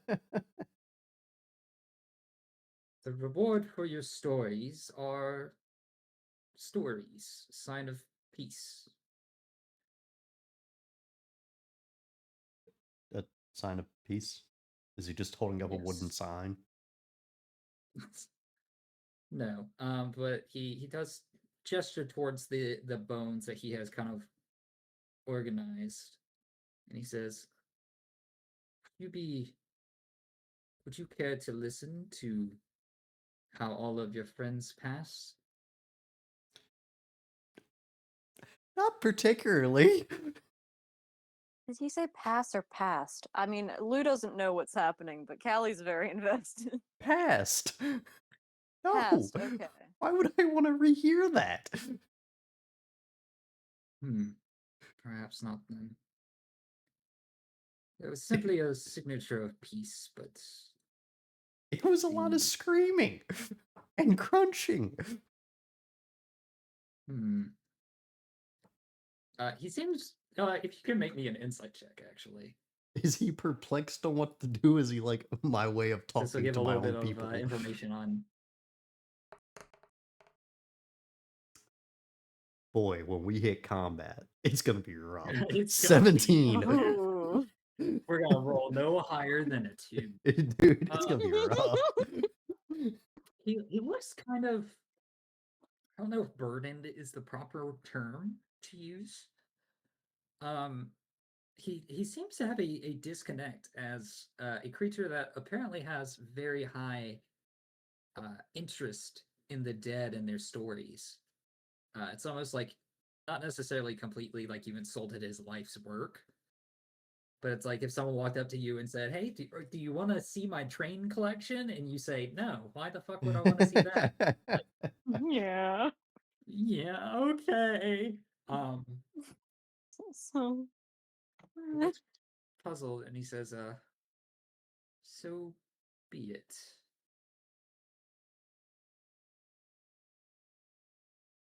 reward for your stories are stories, sign of peace. A sign of peace? Is he just holding up a wooden Yes. sign? No, but he does gesture towards the bones that he has kind of organized, and he says, "You be, would you care to listen to how all of your friends pass?" Not particularly. Did he say pass or past? I mean, Lou doesn't know what's happening, but Callie's very invested. Past. No. Past, okay. Why would I want to rehear that? Perhaps not then. It was simply a signature of peace, but It was a lot of screaming and crunching. He seems. If you can make me an insight check, actually, Is he perplexed on what to do? Is he like my way of this will talking give to a my little own bit people? of information on. Boy, when we hit combat, it's gonna be rough. It's gonna be 17. Ooh. We're gonna roll no higher than a 2. Dude, it's gonna be rough. He looks kind of. I don't know if burdened is the proper term to use. Um, he seems to have a disconnect as a creature that apparently has very high interest in the dead and their stories. It's almost like not necessarily completely like you've insulted his life's work, but it's like if someone walked up to you and said, "Hey, do you want to see my train collection?" and you say, "No, why the fuck would I want to see that?" Like, Yeah. yeah, okay. So. He looks puzzled and he says, "So be it."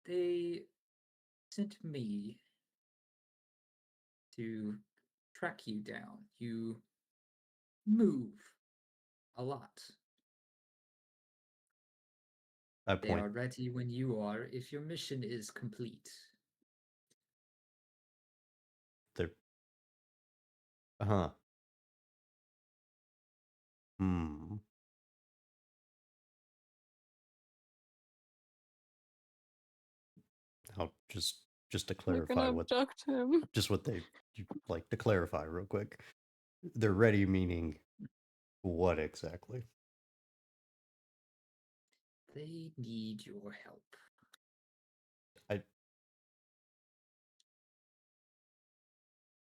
They sent me to track you down. You move a lot. I They point. are ready when you are if your mission is complete. They're. Huh. Hmm. I'll just to We're clarify gonna what abduct him. just what they like to clarify real quick. They're ready meaning what exactly? They need your help.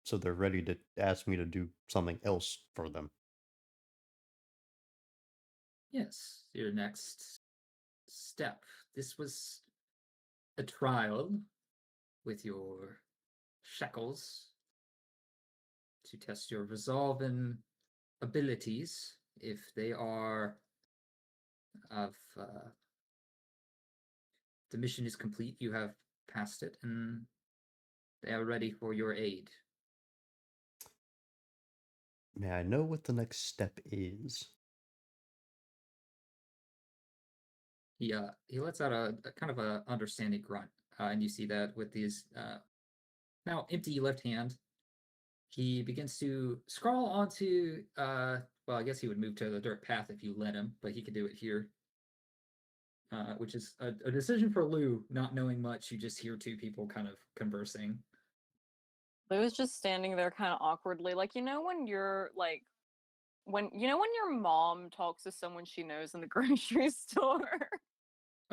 So they're ready to ask me to do something else for them. Yes, your next step. This was a trial with your shackles to test your resolve and abilities. If they are of the mission is complete, you have passed it, and they are ready for your aid. May I know what the next step is? He lets out a kind of a understanding grunt, and you see that with his now empty left hand, he begins to scrawl onto well, I guess he would move to the dirt path if you let him, but he could do it here. Which is a decision for Lou, not knowing much. You just hear two people kind of conversing. Lou was just standing there kind of awkwardly, like, you know when you're like when your mom talks to someone she knows in the grocery store.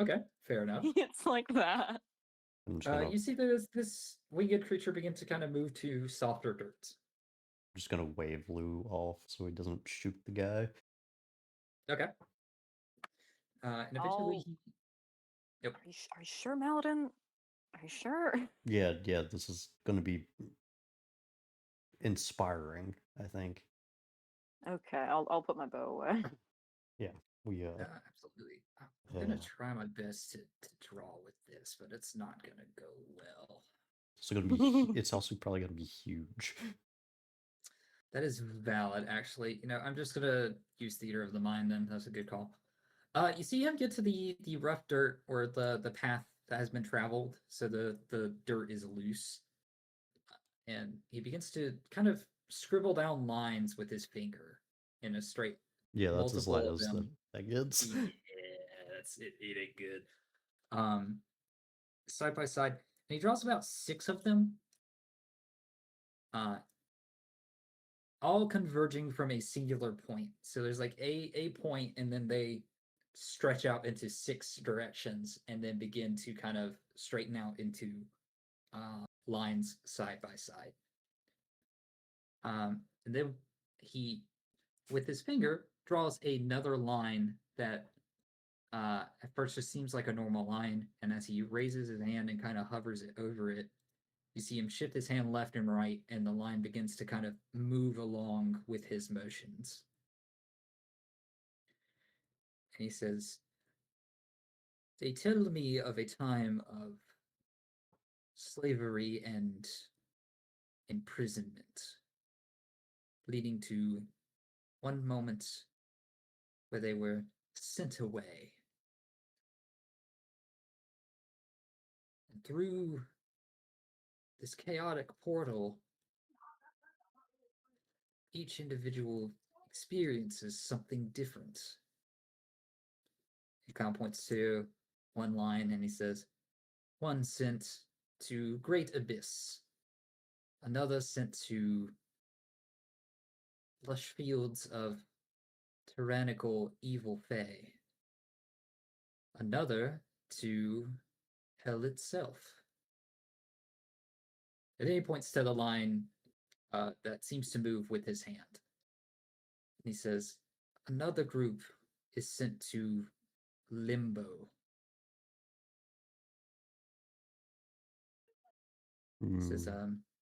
Okay, fair enough. It's like that. I'm just gonna You see this winged creature begin to kind of move to softer dirt. wave Lou off so he doesn't shoot the guy. Okay. And eventually he. Yep. Are you sure, Maladin? Are you sure? Yeah, this is gonna be inspiring, I think. Okay, I'll put my bow away. Yeah, we Absolutely. I'm gonna try my best to draw with this, but it's not gonna go well. it's gonna be it's also probably gonna be huge. That is valid, actually. You know, I'm just gonna use theater of the mind then. That's a good call. You see him get to the rough dirt or the path that has been traveled, so the dirt is loose, and he begins to kind of scribble down lines with his finger in a straight. Yeah, that's as light Multiple of as them. that gets. Yeah, that's it. It ain't good. Side by side, and he draws about 6 of them. All converging from a singular point. So there's like a point, and then they stretch out into 6 directions, and then begin to kind of straighten out into lines side by side. And then he, with his finger, draws another line that at first just seems like a normal line, and as he raises his hand and kind of hovers it over it, you see him shift his hand left and right, and the line begins to kind of move along with his motions. And he says, "They tell me of a time of slavery and imprisonment, leading to one moment where they were sent away. And through this chaotic portal, each individual experiences something different." He kind of points to one line and he says, "One sent to Great Abyss, another sent to lush fields of tyrannical evil fae, another to hell itself." And then he points to the line that seems to move with his hand. And he says, "Another group is sent to limbo." He says,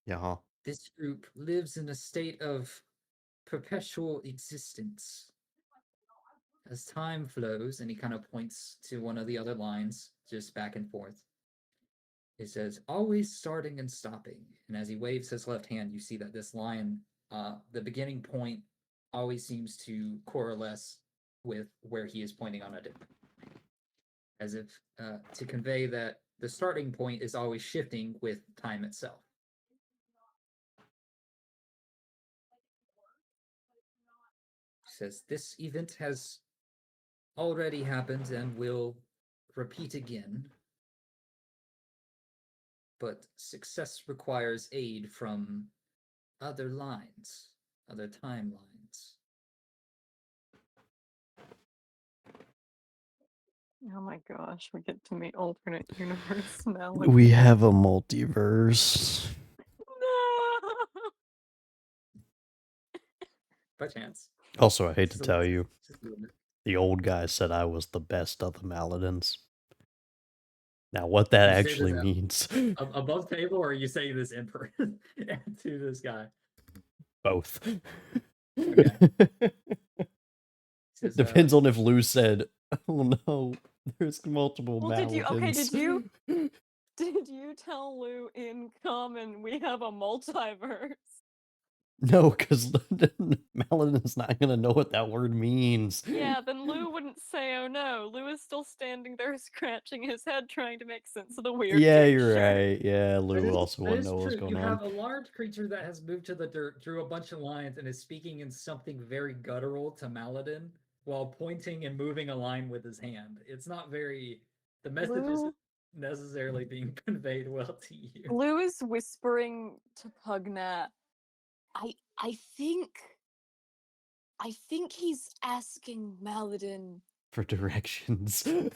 Yeah, huh? "This group lives in a state of perpetual existence. As time flows," and he kind of points to one of the other lines, just back and forth. It says, always starting and stopping. And as he waves his left hand, you see that this line, the beginning point always seems to coalesce with where he is pointing on a different. As if to convey that the starting point is always shifting with time itself. Says this event has already happened and will repeat again, but success requires aid from other lines, other timelines. Oh my gosh, we get to meet alternate universe now. We have a multiverse. No. By chance. Also, I hate to Just a tell little- you, just a little bit. the old guy said I was the best of the Maladins. Now, what that You say actually this means, above table, or are you saying this in person to this guy? both. Okay. Says, Depends on if Lou said, "Oh no, there's multiple Well, did you? Okay, Maladins." did you tell Lou in common we have a multiverse? No, because Maladin's not gonna know what that word means. Yeah, then Lou wouldn't say, "Oh no." Lou is still standing there scratching his head, trying to make sense of the weird. Yeah, gesture. you're right. Yeah, Lou also That won't is know what's true. going You on. have a large creature that has moved to the dirt, drew a bunch of lines, and is speaking in something very guttural to Maladin while pointing and moving a line with his hand. It's not very. The message isn't Lou, necessarily being conveyed well to you. Lou is whispering to Pugnat. I think he's asking Maladin For directions. for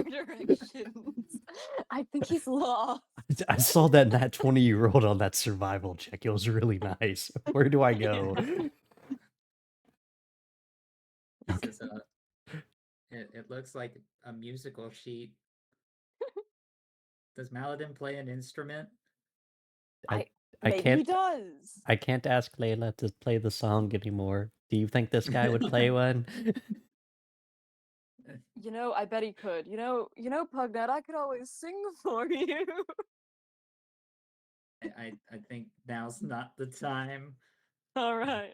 directions. I think he's lost. I saw that 20-year-old on that survival check. It was really nice. Where do I go? He says, it looks like a musical sheet. Does Maladin play an instrument? I Maybe he can't does. I can't ask Layla to play the song anymore. Do you think this guy would play one? You know, I bet he could. You know, Pugnat, I could always sing for you. I think now's not the time. All right.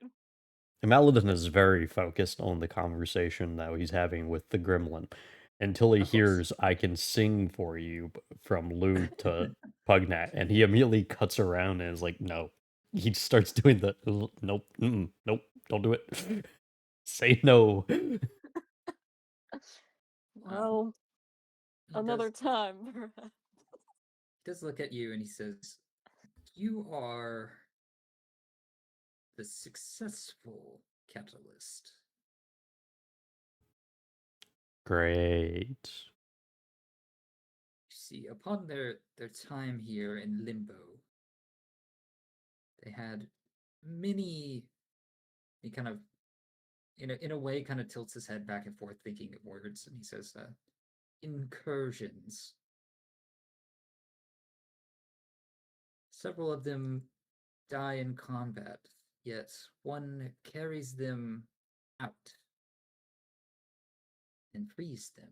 Maladin is very focused on the conversation that he's having with the gremlin until he Of course. hears "I can sing for you" from Lou to Pugnat, and he immediately cuts around and is like, "No." He starts doing the nope, nope, don't do it. Say no. Well, He another does, time, perhaps. he does look at you and he says, "You are the successful catalyst." Great. You see, upon their time here in Limbo, they had many. He kind of, in a way, kind of tilts his head back and forth, thinking of words, and he says, "Incursions. Several of them die in combat, yet one carries them out and frees them.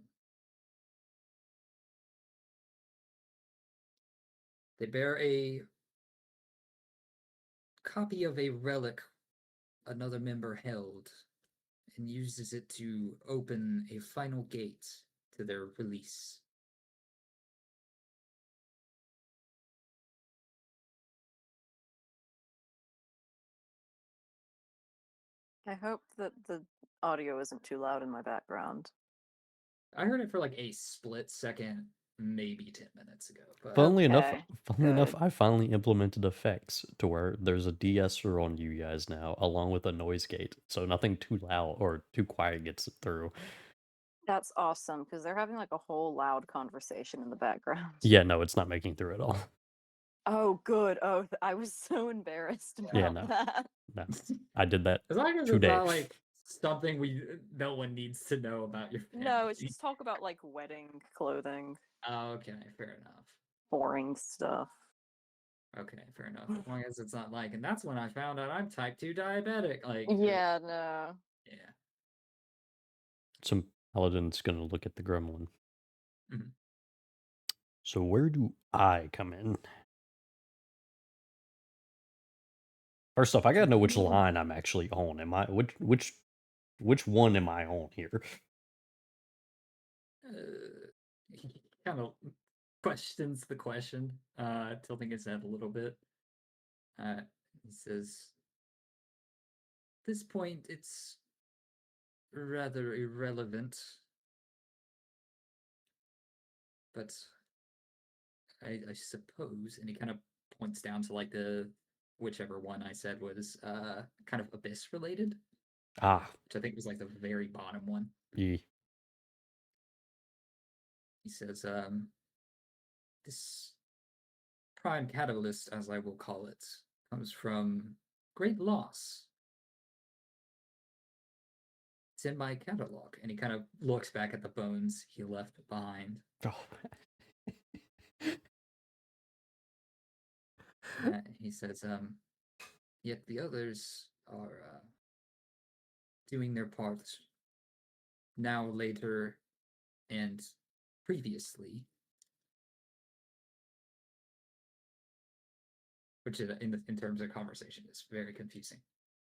They bear a copy of a relic another member held and uses it to open a final gate to their release. I hope that the audio isn't too loud in my background. I heard it for like a split second, maybe 10 minutes ago. But Funnily Okay, enough, good. I finally implemented effects to where there's a de-esser on you guys now, along with a noise gate, so nothing too loud or too quiet gets through. That's awesome because they're having like a whole loud conversation in the background. Yeah, no, it's not making through at all. Oh, good. Oh, I was so embarrassed about Yeah, no. that. No, I did that as long as it's today. not like something no one needs to know about your family. No, it's just talk about like wedding clothing, Oh, okay, fair enough. boring stuff. Okay, fair enough. As long as it's not like, and that's when I found out I'm type 2 diabetic. Like, Yeah, no. yeah. So Paladin's gonna look at the gremlin. Mhm. So where do I come in? First off, I gotta know which line I'm actually on. Am I which one am I on here? He kind of questions the question, tilting his head a little bit. He says, "At this point, it's rather irrelevant, but I suppose," and he kind of points down to like the whichever one I said was kind of abyss related, Ah, which I think was like the very bottom one. yeah. He says, "This prime catalyst, as I will call it, comes from great loss. It's in my catalog," and he kind of looks back at the bones he left behind. Oh, He says, "Yet the others are doing their part now, later, and previously," which in terms of conversation is very confusing.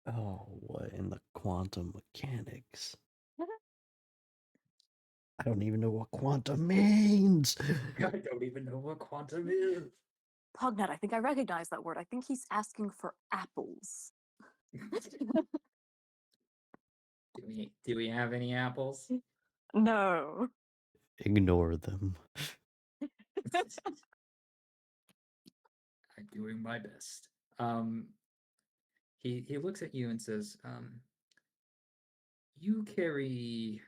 oh, what in the quantum mechanics? I don't even know what quantum means. I don't even know what quantum is. Pugnut, I think I recognize that word. I think he's asking for apples. Do we have any apples? No. Ignore them. I'm doing my best. He looks at you and says, "You carry,"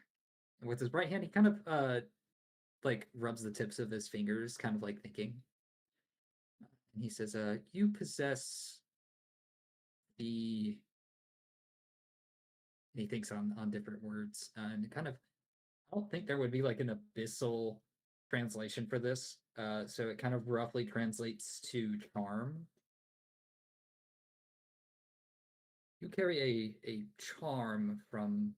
with his right hand. He kind of like rubs the tips of his fingers, kind of like thinking. And he says, "You possess the." And he thinks on different words, and kind of. I don't think there would be like an abyssal translation for this. So it kind of roughly translates to charm. You carry a charm from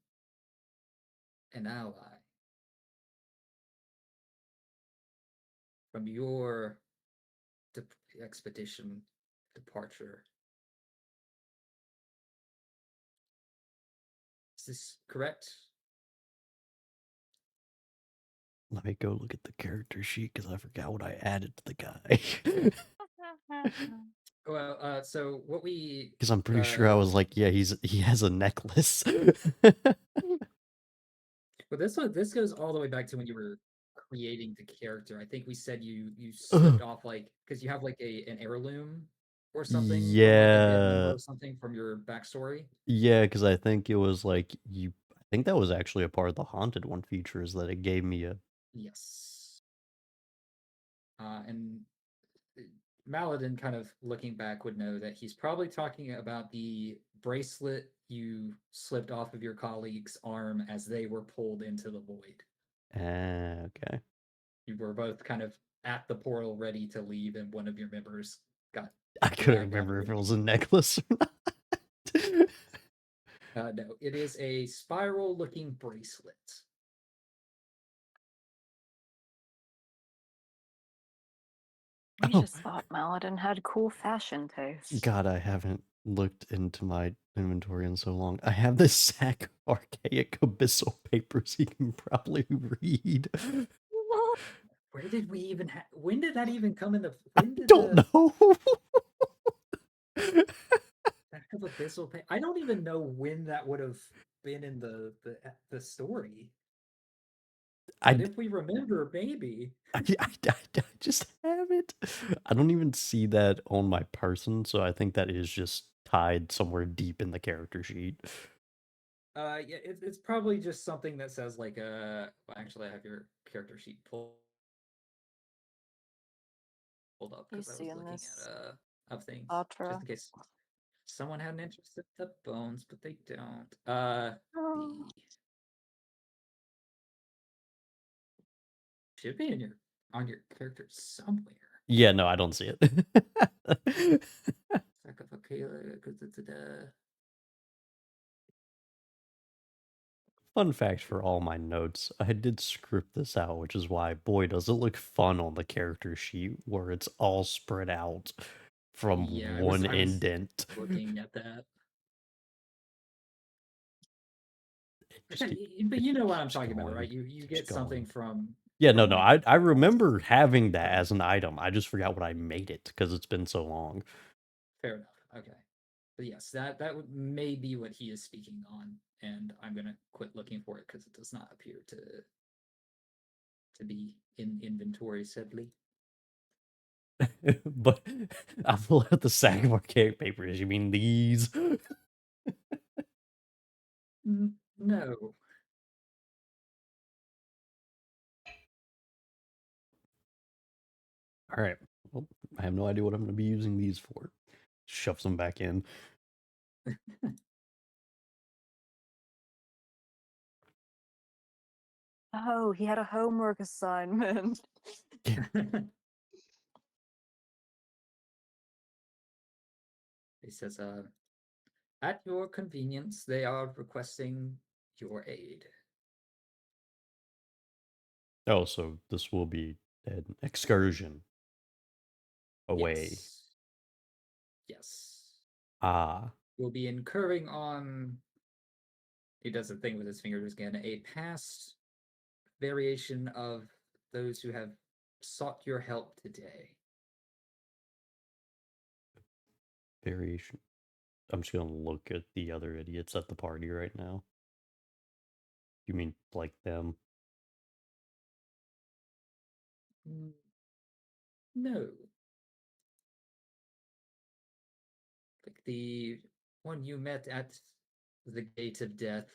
an ally, from your expedition departure. Is this correct?" Let me go look at the character sheet because I forgot what I added to the guy. Well, so what we Because I'm pretty sure I was like, yeah, he has a necklace. well, this goes all the way back to when you were creating the character. I think we said you slipped off like because you have like an heirloom or something from like a dead member Yeah, or something from your backstory. yeah, because I think it was like you. I think that was actually a part of the haunted one feature is that it gave me a. Yes. And Maladin, kind of looking back, would know that he's probably talking about the bracelet you slipped off of your colleague's arm as they were pulled into the void. Okay. You were both kind of at the portal ready to leave, and one of your members got I couldn't dragged out remember of if it. it was a necklace or not. No, it is a spiral looking bracelet. We Oh. just thought Maladin had cool fashion taste. God, I haven't looked into my inventory in so long. I have this sack of archaic abyssal papers you can probably read. Where did we even have? When did that even come in the? I When did don't the know. back of abyssal? I don't even know when that would have been in the story. But if we remember, maybe. I just have it. I don't even see that on my person, so I think that is just tied somewhere deep in the character sheet. Yeah, it's probably just something that says like well, actually, I have your character sheet pulled up because I was seeing looking this, at of things Atra? just in case someone had an interest in the bones, but they don't. Oh. Should be in your on your character somewhere. Yeah, no, I don't see it. Fun fact for all my notes, I did script this out, which is why, boy, does it look fun on the character sheet where it's all spread out from Yeah, one I was indent. looking at that. It just But it you know what I'm keeps talking about, going, right? You keeps get something going. from Yeah, no, from I remember having that as an item. I just forgot what I made it because it's been so long. fair enough. Okay. But yes, may be what he is speaking on, and I'm gonna quit looking for it because it does not appear to be in inventory, sadly. But I pull out the sack of archaic papers. You mean these? No. All right. Well, I have no idea what I'm going to be using these for. Shoves them back in. Oh, he had a homework assignment. He says, at your convenience, they are requesting your aid. Oh, so this will be an excursion away. Yes. Yes. Ah, You'll be incurring on. He does a thing with his fingers again. A past variation of those who have sought your help today. variation. I'm just going to look at the other idiots at the party right now. You mean like them? No. Like the one you met at the gate of death.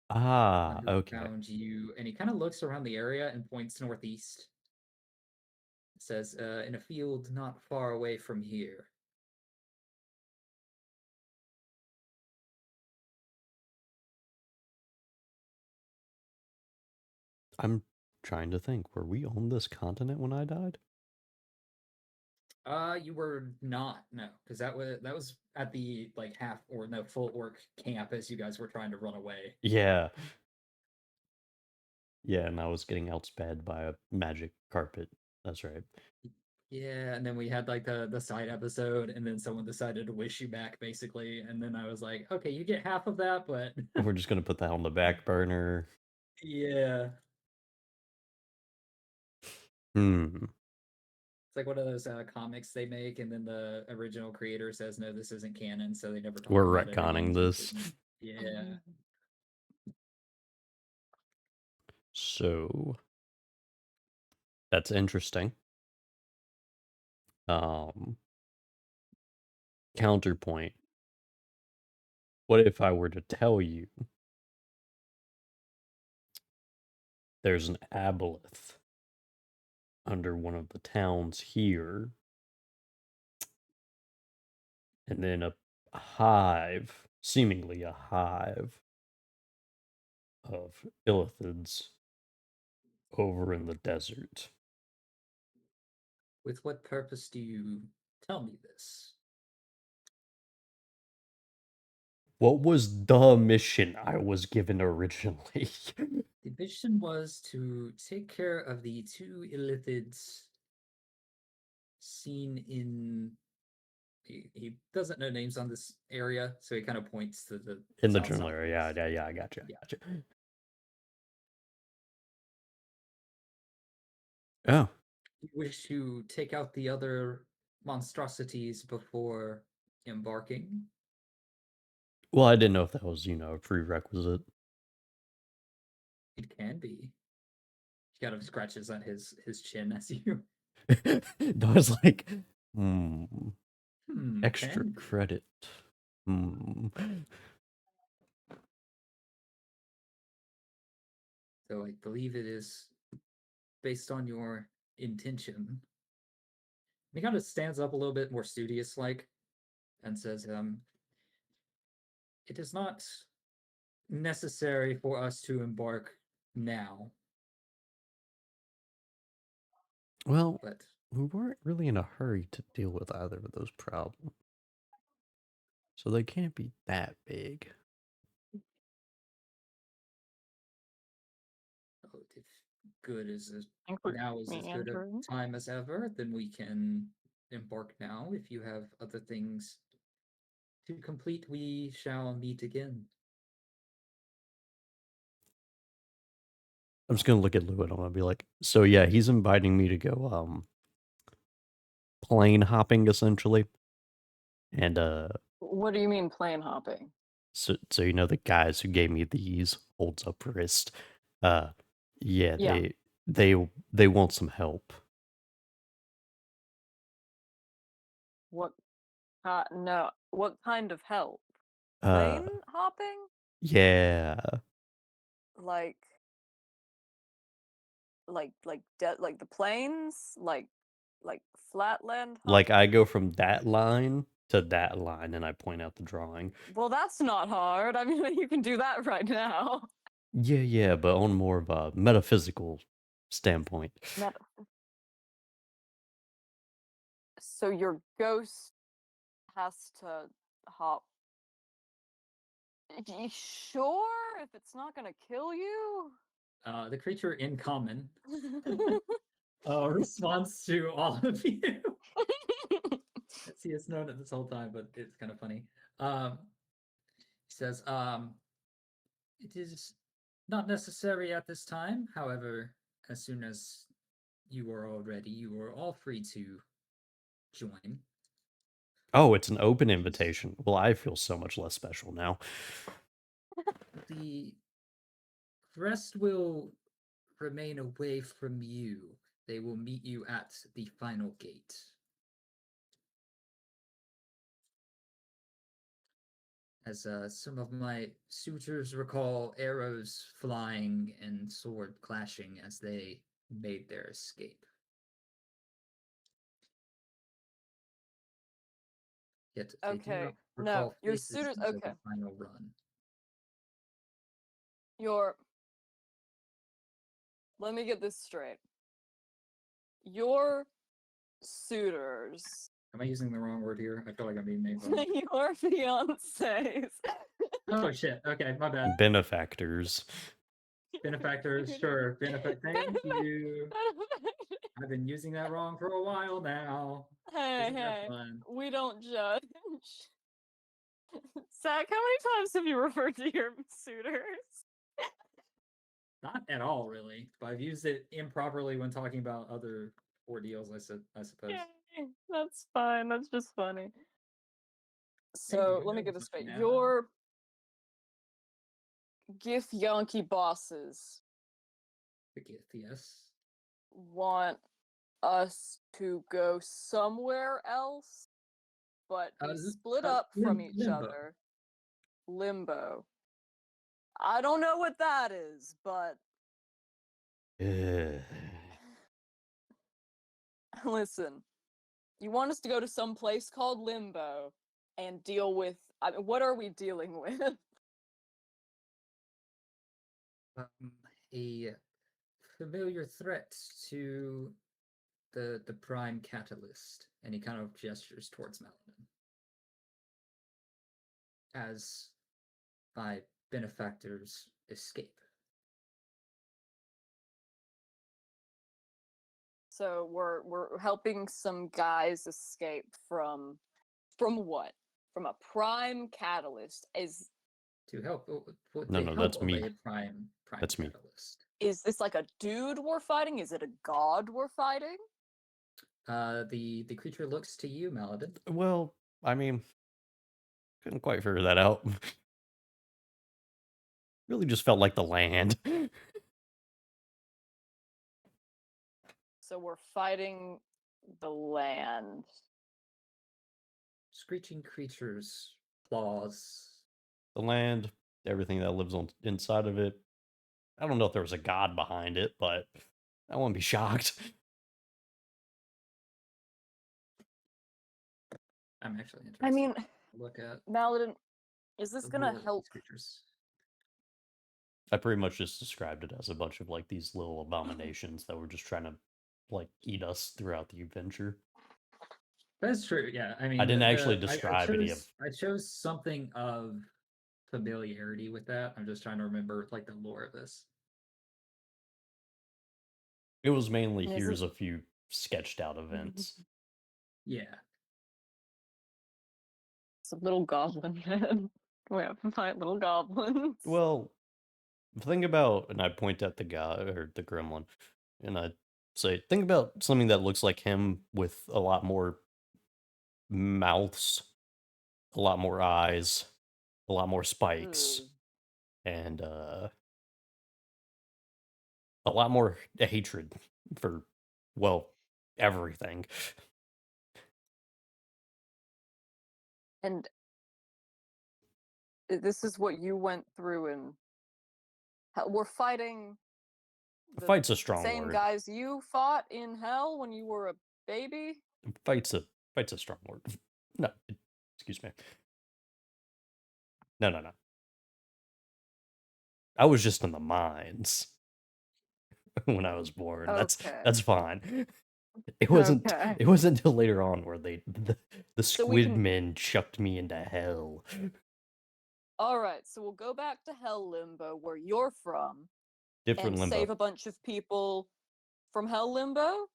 Ah, One who okay. found you, and he kind of looks around the area and points northeast. It says, in a field not far away from here. I'm trying to think. Were we on this continent when I died? You were not, no, because that was at the like half or no full orc camp as you guys were trying to run away. Yeah. Yeah, and I was getting outsped by a magic carpet. That's right. Yeah, and then we had like the side episode, and then someone decided to wish you back, basically. And then I was like, okay, you get half of that, but We're just gonna put that on the back burner. yeah, Hmm. it's like one of those comics they make, and then the original creator says, no, this isn't canon, so they never talk We're about it retconning again. this. Yeah. So that's interesting. Counterpoint. What if I were to tell you there's an aboleth under one of the towns here, and then a hive, seemingly a hive, of illithids over in the desert? With what purpose do you tell me this? What was the mission I was given originally? The mission was to take care of the two illithids seen in. He doesn't know names on this area, so he kind of points to the In the south general area, southwest. yeah, I gotcha. Yeah. Gotcha. Oh, You wish to take out the other monstrosities before embarking? well, I didn't know if that was, a prerequisite. It can be. He kind of scratches at his chin as you. No, it's like, extra Can be. credit. So I believe it is based on your intention. He kind of stands up a little bit more studious like and says, it is not necessary for us to embark now. Well, But we weren't really in a hurry to deal with either of those problems. So they can't be that big. good as Include now is me as and good a Drew. time as ever, then we can embark now. If you have other things to complete, we shall meet again. I'm just gonna look at Lou and I'm gonna be like, so yeah, he's inviting me to go plane hopping essentially. And What do you mean plane hopping? so you know the guys who gave me these holds up wrist. Uh yeah, Yeah. they want some help. What? No. What kind of help? Uh Plane hopping? yeah. Like like the planes? Like flatland Like hopping? I go from that line to that line and I point out the drawing. Well, that's not hard. I mean, you can do that right now. Yeah, but on more of a metaphysical standpoint. Meta- So your ghost has to hop. Sure, if it's not gonna kill you. The creature in common responds to all of you. See, it's known it this whole time, but it's kind of funny. He says, it is not necessary at this time. However, as soon as you are all ready, you are all free to join. Oh, it's an open invitation. Well, I feel so much less special now. The rest will remain away from you. They will meet you at the final gate. As some of my suitors recall arrows flying and sword clashing as they made their escape. Yet they do Okay, not no, recall your faces suitors. until Okay, the final run. your. Let me get this straight. Your suitors, Am I using the wrong word here? I feel like I'm being made fun of. your fiancés. Oh shit. Okay, my bad. Benefactors. Benefactors, sure. Thank you. I've been using that wrong for a while now. Hey, Isn't that hey, fun? we don't judge. Zach, how many times have you referred to your suitors? Not at all, really. But I've used it improperly when talking about other ordeals, I suppose. Yay, that's fine. That's just funny. Hey, So who let me knows get this what straight. now? Your GIF Yankee bosses The gift, yes. want us to go somewhere else, but be split up from each Limbo. other. Limbo. I don't know what that is, but Ugh. listen, you want us to go to some place called Limbo and deal with. I mean, what are we dealing with? A familiar threat to the prime catalyst, and he kind of gestures towards Maladin. As my benefactors escape. So we're helping some guys escape from what? From a prime catalyst. To help with No, the no, help that's of me. a prime That's me. catalyst. Is this like a dude we're fighting? Is it a god we're fighting? The creature looks to you, Maladin. Well, I mean, couldn't quite figure that out. Really just felt like the land. So we're fighting the land. Screeching creatures, claws. The land, everything that lives on inside of it. I don't know if there was a god behind it, but I wouldn't be shocked. I'm actually interested. I mean, to look at Maladin, is this the gonna lore of help? these creatures. I pretty much just described it as a bunch of like these little abominations that were just trying to like eat us throughout the adventure. That's true. Yeah, I mean, I didn't actually describe any of. I chose something of familiarity with that. I'm just trying to remember like the lore of this. It was mainly This here's is- a few sketched out events. Yeah. It's a little goblin man. We have to fight little goblins. Well, think about, and I point at the guy or the gremlin, and I say, think about something that looks like him with a lot more mouths, a lot more eyes, a lot more spikes, Ooh. and a lot more hatred for, well, everything. And this is what you went through, and we're fighting the Fight's a strong same word. guys you fought in hell when you were a baby. Fight's a strong word. No, excuse me. No. I was just in the mines when I was born. Okay. That's fine. It wasn't Okay. it wasn't until later on where the So we squid can- men chucked me into hell. All right, so we'll go back to Hell Limbo, where you're from, Different and limbo. save a bunch of people from Hell Limbo.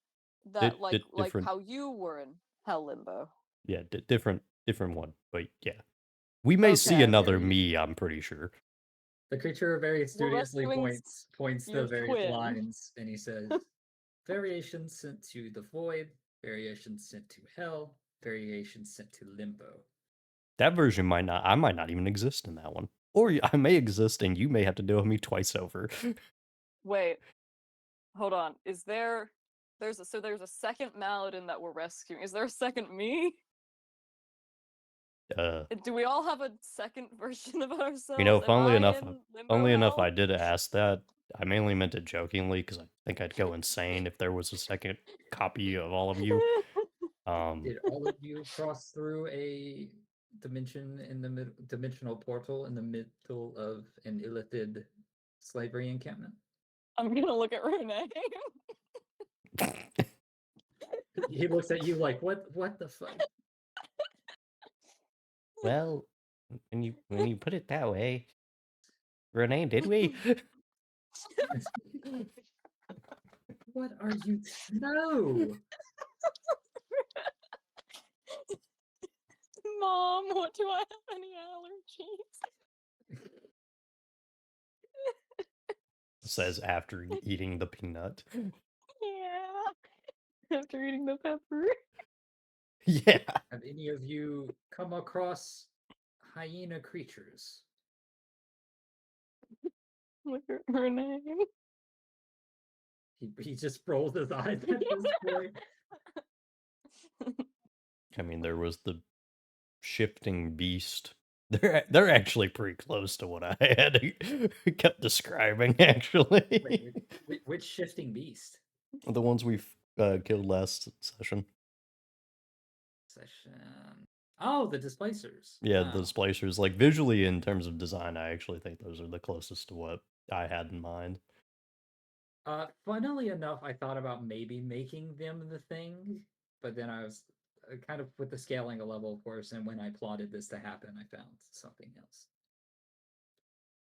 That like different. how you were in Hell Limbo. Yeah, different one. But yeah, we may see Okay. another Yeah, me. I'm pretty sure. The creature very studiously rescuing points to your various twin. lines, and he says, "Variations sent to the void, variations sent to hell, variations sent to limbo." That version might not. I might not even exist in that one, or I may exist, and you may have to deal with me twice over. Wait, hold on. Is there? There's a second Maladin that we're rescuing. Is there a second me? Do we all have a second version of ourselves? You know, Am funnily I enough, in Limbo I Hell? did ask that. I mainly meant it jokingly because I think I'd go insane if there was a second copy of all of you. Did all of you cross through a dimension in the dimensional portal in the middle of an illithid slavery encampment? I'm gonna look at Renee. He looks at you like, what the fuck? Well, when you put it that way, Renee, did we? What are you? No. Mom, what do I have any allergies? Says after eating the peanut. Yeah. After eating the pepper. Yeah. Have any of you come across hyena creatures? Look at Renee. He just rolls his eyes at this point. I mean, there was the shifting beast. They're actually pretty close to what I had kept describing. Actually, Wait, which shifting beast? the ones we've killed last session. Oh, the displacers. Yeah, Wow. the splicers. Like visually, in terms of design, I actually think those are the closest to what I had in mind. Funnily enough, I thought about maybe making them the thing, but then I was kind of with the scaling a level, of course, and when I plotted this to happen, I found something else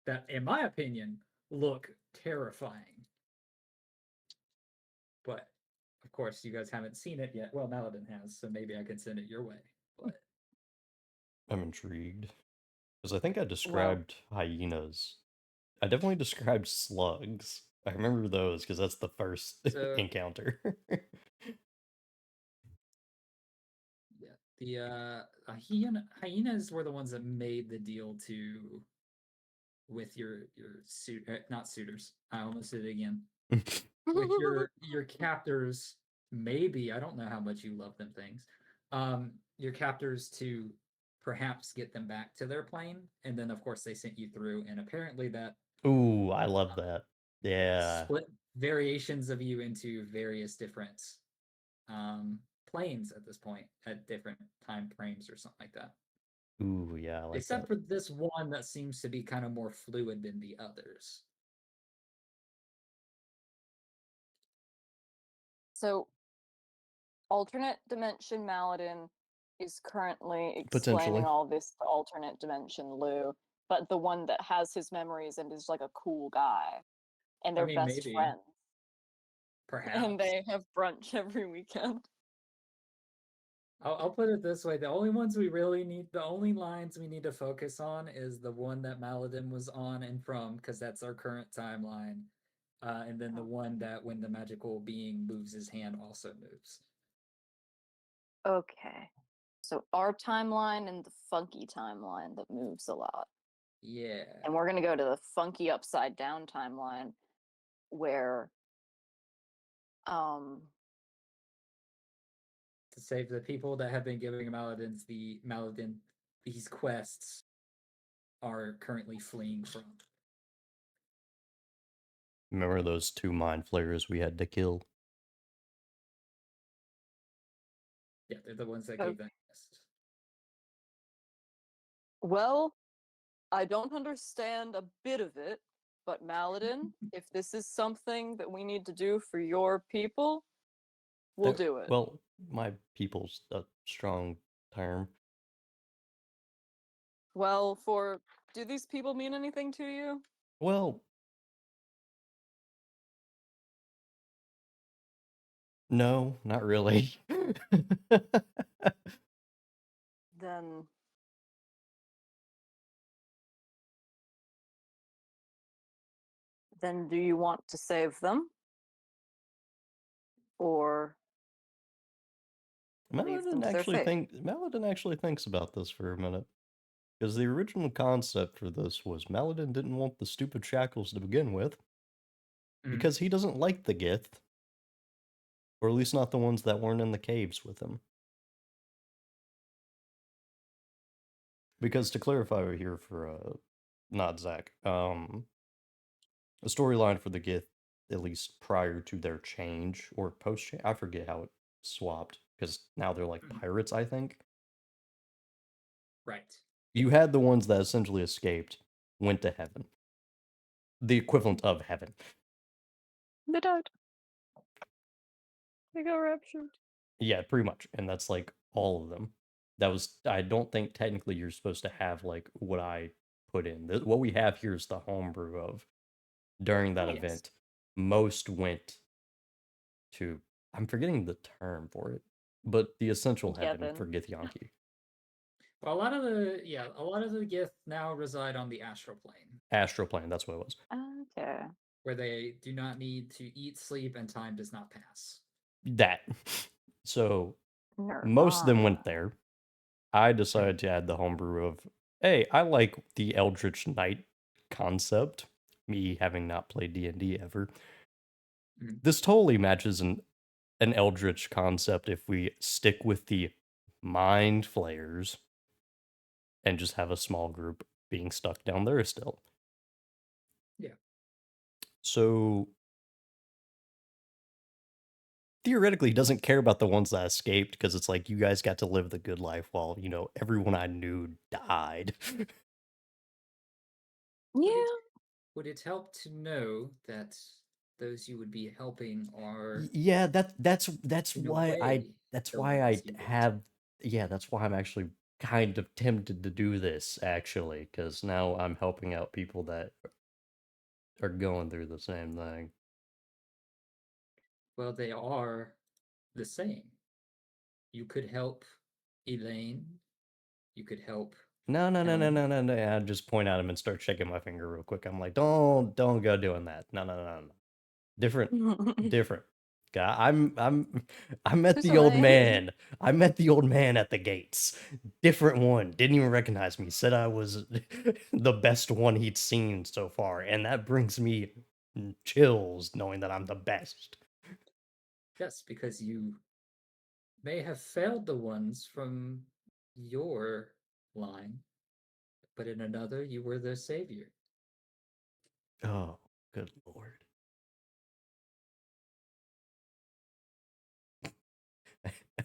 that, in my opinion, look terrifying. But of course, you guys haven't seen it yet. Well, Maladin has, so maybe I can send it your way. But I'm intrigued because I think I described hyenas. I definitely described slugs. I remember those because that's the first So- encounter. yeah, the hyenas were the ones that made the deal with your suit, not suitors. I almost did it again. With your captors, maybe, I don't know how much you love them things. Your captors to perhaps get them back to their plane, and then of course they sent you through, and apparently that Ooh, I love that. Yeah. split variations of you into various different planes at this point at different time frames or something like that. Ooh, yeah, I like Except that. for this one that seems to be kind of more fluid than the others. So, alternate dimension Maladin is currently Potentially. explaining all this to alternate dimension Lou, but the one that has his memories and is like a cool guy, and they're mean, best maybe. friends. perhaps. And they have brunch every weekend. I'll put it this way: the only lines we need to focus on is the one that Maladin was on and from, because that's our current timeline, and then the one that when the magical being moves his hand also moves. Okay. So our timeline and the funky timeline that moves a lot. Yeah. And we're gonna go to the funky upside down timeline where To save the people that have been giving Maladin these quests are currently fleeing from. Remember those 2 mind flayers we had to kill? Yeah, they're the ones that Oh. gave that quest. well, I don't understand a bit of it, but Maladin, if this is something that we need to do for your people, we'll do it. Well, my people's a strong term. Well, do these people mean anything to you? Well, no, not really. Then do you want to save them? Or leave them to their fate? Maladin actually thinks about this for a minute. Because the original concept for this was Maladin didn't want the stupid shackles to begin with. Because he doesn't like the Gith. Or at least not the ones that weren't in the caves with him. Because to clarify here for not Zach, the storyline for the Gith, at least prior to their change or post change, I forget how it swapped, because now they're like pirates, I think. Right. You had the ones that essentially escaped, went to heaven. The equivalent of heaven. They died. They got raptured. Yeah, pretty much. And that's like all of them. I don't think technically you're supposed to have like what I put in. What we have here is the homebrew of during that Yes. event. Most went to, I'm forgetting the term for it, but the essential heaven for Githyanki. Well, a lot of the Gith now reside on the astral plane. Astral plane, that's what it was. Okay. Where they do not need to eat, sleep, and time does not pass. That. So most of them went Nirvana. there. I decided to add the homebrew of, hey, I like the Eldritch Knight concept. Me having not played D&D ever. This totally matches an Eldritch concept if we stick with the mind flayers and just have a small group being stuck down there still. Yeah. So theoretically, he doesn't care about the ones that escaped because it's like you guys got to live the good life while, everyone I knew died. Yeah. Would it help to know that those you would be helping are Yeah, that's why that's why I'm actually kind of tempted to do this actually, because now I'm helping out people that are going through the same thing. Well, they are the same. You could help Elaine. You could help. No. I just point at him and start shaking my finger real quick. I'm like, don't go doing that. No. Different. I met the old man. I met the old man at the gates. Different one. Didn't even recognize me. Said I was the best one he'd seen so far. And that brings me chills knowing that I'm the best. Yes, because you may have failed the ones from your line, but in another, you were their savior. Oh, good lord.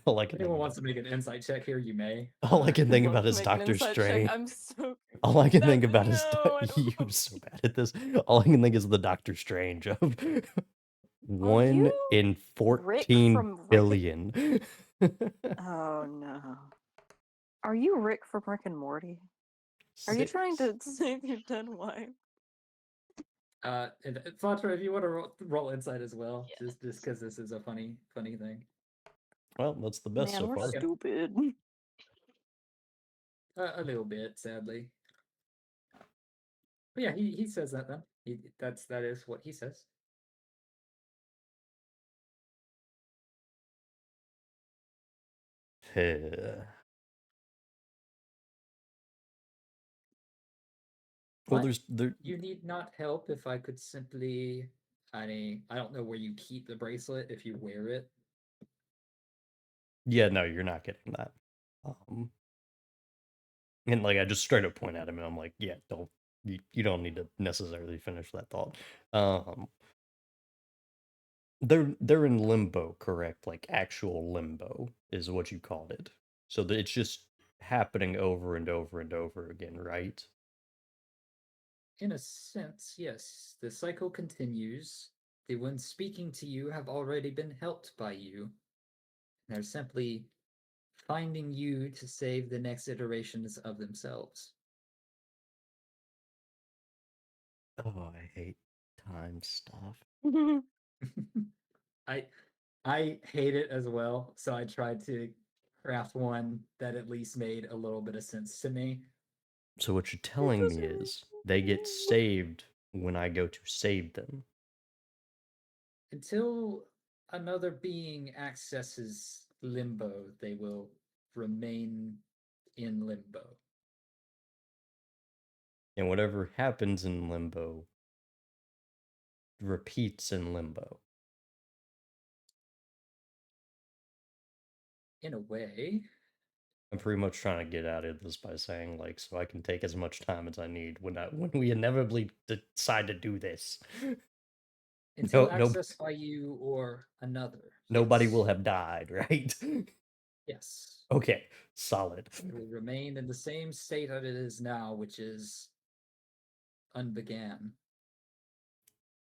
All I can Anyone wants to make an insight check here, you may. All I can think about is Doctor Strange. All I can think about is you're so bad at this. All I can think is the Doctor Strange of 1 in 14 billion. Oh no. Are you Rick from Rick and Morty? Are you trying to save your dead wife? And Fatra, if you want to roll insight as well, just Yes. because this is a funny thing. Well, that's the best Man, so we're far. Okay. stupid. A little bit, sadly. But yeah, he says that then. That is what he says. Well, What? there. You need not help if I could simply. I don't know where you keep the bracelet if you wear it. Yeah, no, you're not getting that. And like I just straight up point at him, and I'm like, yeah, you don't need to necessarily finish that thought. They're in limbo, correct? Like actual limbo is what you called it. So that it's just happening over and over and over again, right? In a sense, yes. The cycle continues. The ones speaking to you have already been helped by you. They're simply finding you to save the next iterations of themselves. Oh, I hate time stuff. I I hate it as well, so I tried to craft one that at least made a little bit of sense to me. So what you're telling me is they get saved when I go to save them. Until another being accesses limbo, they will remain in limbo. And whatever happens in limbo repeats in limbo. In a way, I'm pretty much trying to get out of this by saying like so I can take as much time as I need when we inevitably decide to do this. until No, accessed by you or another. nobody yes. will have died, right? Yes. Okay, solid. It will remain in the same state that it is now, which is unbegan.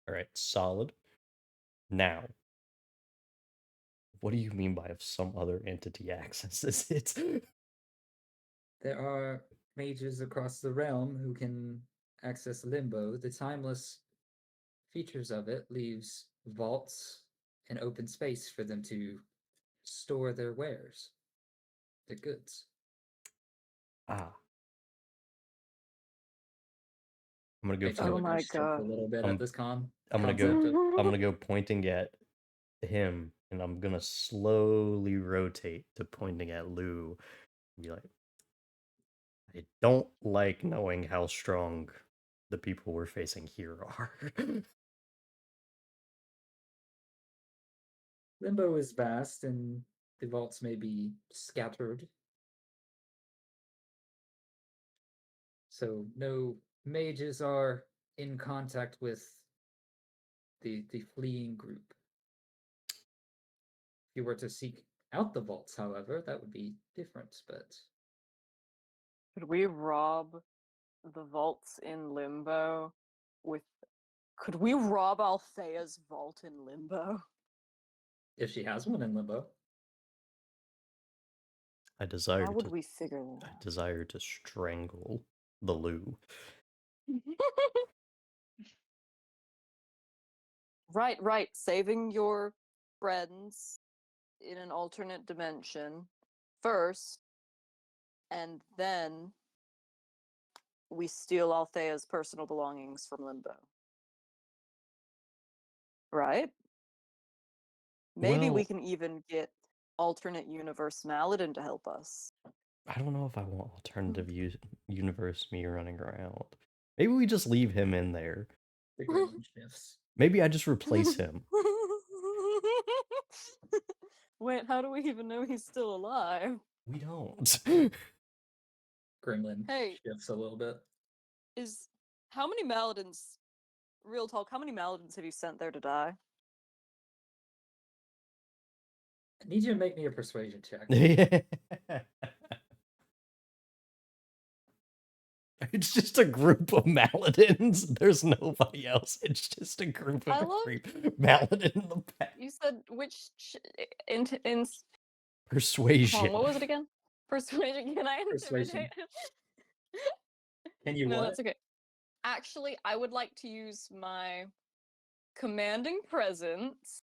All right, solid. Now, what do you mean by if some other entity accesses it? There are mages across the realm who can access limbo. The timeless features of it leaves vaults and open space for them to store their wares, their goods. Ah. I'm gonna go I for feel Oh like I my struggled god. a little bit I'm at this I'm gonna concept of I'm gonna go pointing at him, and I'm gonna slowly rotate to pointing at Lou and be like, I don't like knowing how strong the people we're facing here are. limbo is vast and the vaults may be scattered. So no mages are in contact with the fleeing group. If you were to seek out the vaults, however, that would be different, but Could we rob the vaults in Limbo with. Could we rob Althea's vault in Limbo? if she has one in limbo, I desire How would to we figure I that desire to strangle the Lou. out? Right. Saving your friends in an alternate dimension first, and then we steal Althea's personal belongings from Limbo. Right? Maybe we Well, can even get alternate universe Maladin to help us. I don't know if I want alternative universe me running around. Maybe we just leave him in there. the gremlin shifts. Maybe I just replace him. Wait, how do we even know he's still alive? We don't. Gremlin Hey. shifts a little bit. How many Maladins, real talk, how many Maladins have you sent there to die? I need you to make me a persuasion check. It's just a group of Maladins. There's nobody else. It's just a group I of love- every Maladin in the back. You said which in Persuasion. what was it again? Persuasion. Can I Persuasion. intimidate? Can you No, what? that's okay. Actually, I would like to use my commanding presence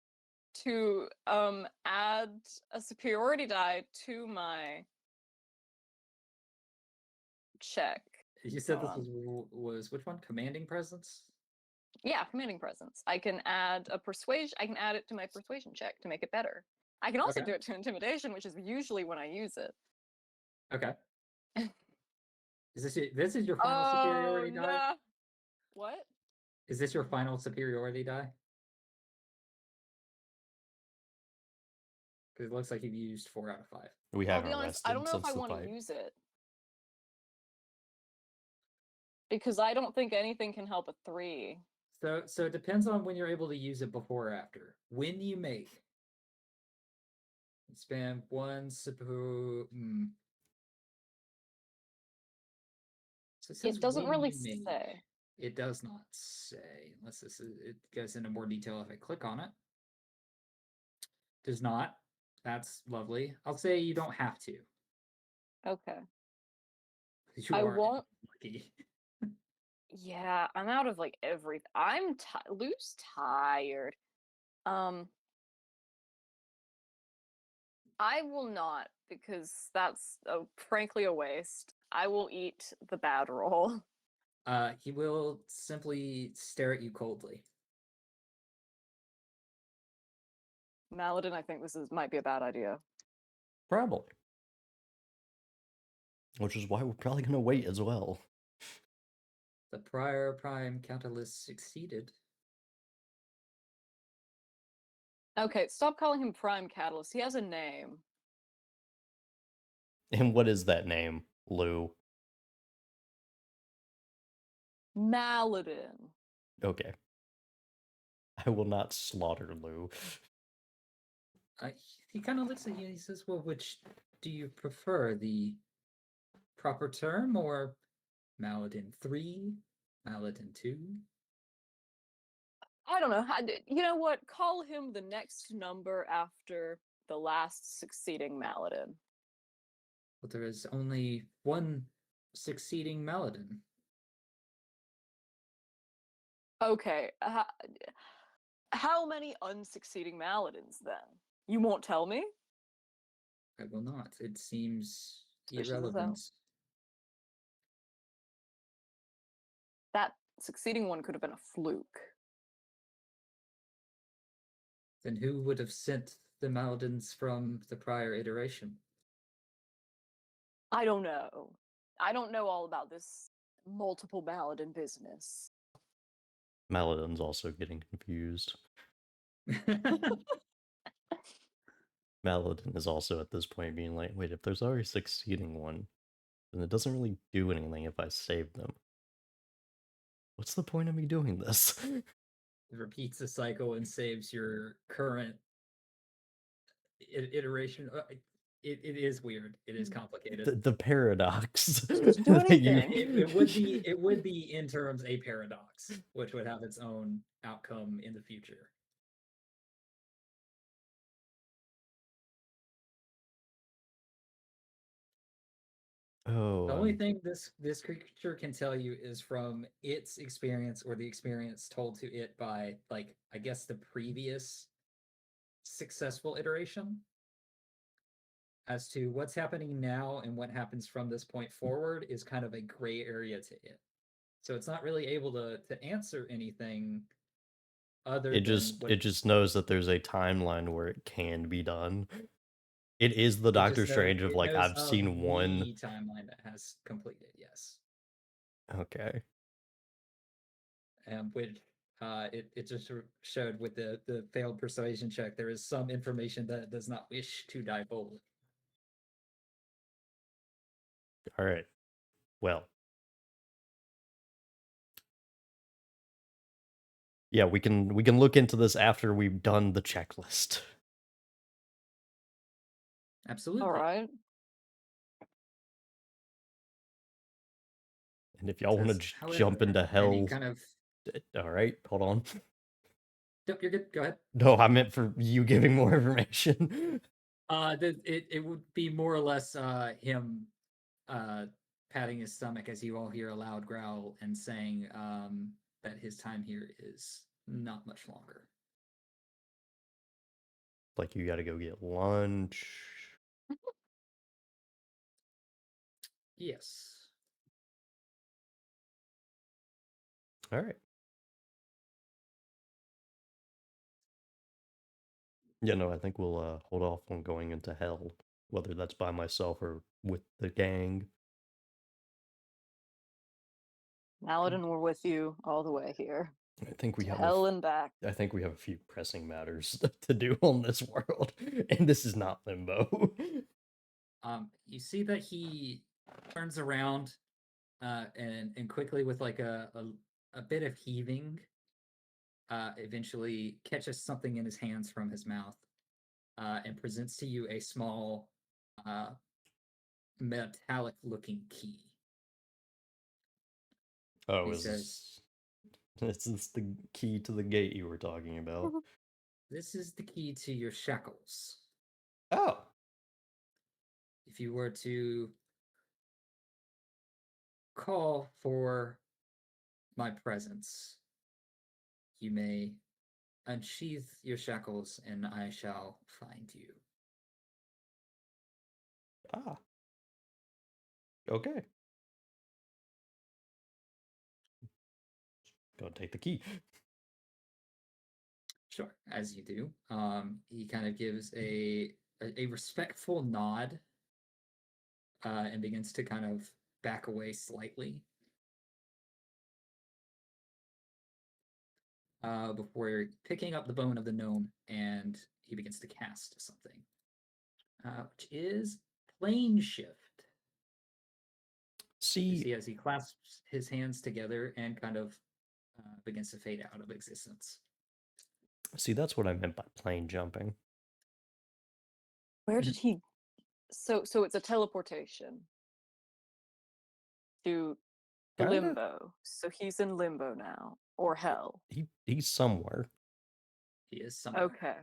to add a superiority die to my check. You said Hold this was which one? Commanding presence? Yeah, commanding presence. I can add a persuasion. I can add it to my persuasion check to make it better. I can also Okay. do it to intimidation, which is usually when I use it. Okay. This is your final superiority die? no. What? Is this your final superiority die? Because it looks like you've used 4 out of 5. We I'll haven't be honest, I don't rested know if I since the want to fight. use it. Because I don't think anything can help a 3. So it depends on when you're able to use it before or after. When you make spam 1 super. So it says It doesn't when really you make. say. It does not say, unless it goes into more detail if I click on it. Does not. That's lovely. I'll say you don't have to. Okay. You I are won't. lucky. Yeah, I'm out of like everything. I'm Lou's tired. I will not, because that's frankly a waste. I will eat the bad roll. He will simply stare at you coldly. Maladin, I think might be a bad idea. Probably. Which is why we're probably gonna wait as well. The prior prime catalyst succeeded. Okay, stop calling him Prime Catalyst. He has a name. And what is that name, Lou? Maladin. Okay. I will not slaughter Lou. He kind of looks at you and he says, well, which do you prefer? The proper term or Maladin 3? Maladin 2? I don't know. You know what? Call him the next number after the last succeeding Maladin. Well, there is only one succeeding Maladin. Okay. How many unsucceeding Maladins then? You won't tell me? I will not. It seems Suspicious as hell. irrelevant. That succeeding one could have been a fluke. Then who would have sent the Maladins from the prior iteration? I don't know. I don't know all about this multiple Maladin business. Maladin's also getting confused. Maladin is also at this point being like, wait, if there's already a succeeding one, then it doesn't really do anything if I save them. What's the point of me doing this? It repeats the cycle and saves your current iteration. It is weird. It is complicated. The paradox. Do that you- anything. It would be in terms a paradox, which would have its own outcome in the future. Oh, The only thing this creature can tell you is from its experience or the experience told to it by, like, I guess the previous successful iteration. As to what's happening now and what happens from this point forward is kind of a gray area to it. So it's not really able to answer anything other it than just knows that there's a timeline where it can be done. It is the Doctor Strange of like, I've seen one timeline that has completed, yes. Okay. Which it just showed with the failed persuasion check, there is some information that it does not wish to divulge. All right. Well. Yeah, we can look into this after we've done the checklist. Absolutely. All right. And if y'all want to However, jump into any hell, kind of all right, hold on. Yep, you're good. Go ahead. No, I meant for you giving more information. It would be more or less him patting his stomach as you all hear a loud growl and saying that his time here is not much longer. Like you got to go get lunch. Yes. All right. Yeah, no, I think we'll hold off on going into hell, whether that's by myself or with the gang. Maladin, we're with you all the way here. I think we To have hell and back. I think we have a few pressing matters to do on this world, and this is not limbo. You see that he turns around and quickly with like a bit of heaving, eventually catches something in his hands from his mouth, and presents to you a small metallic-looking key. Oh, He is says, this is the key to the gate you were talking about? "This is the key to your shackles. Oh, If you were to call for my presence, you may unsheath your shackles and I shall find you." ah, okay. Go take the key. Sure, as you do. He kind of gives a respectful nod and begins to kind of back away slightly before picking up the bone of the gnome, and he begins to cast something, which is plane shift. You See, see as he clasps his hands together and kind of begins to fade out of existence. that's what I meant by plane jumping. Where did he? So it's a teleportation to Kinda. limbo. So he's in limbo now, or hell. He's somewhere. He is somewhere. Okay.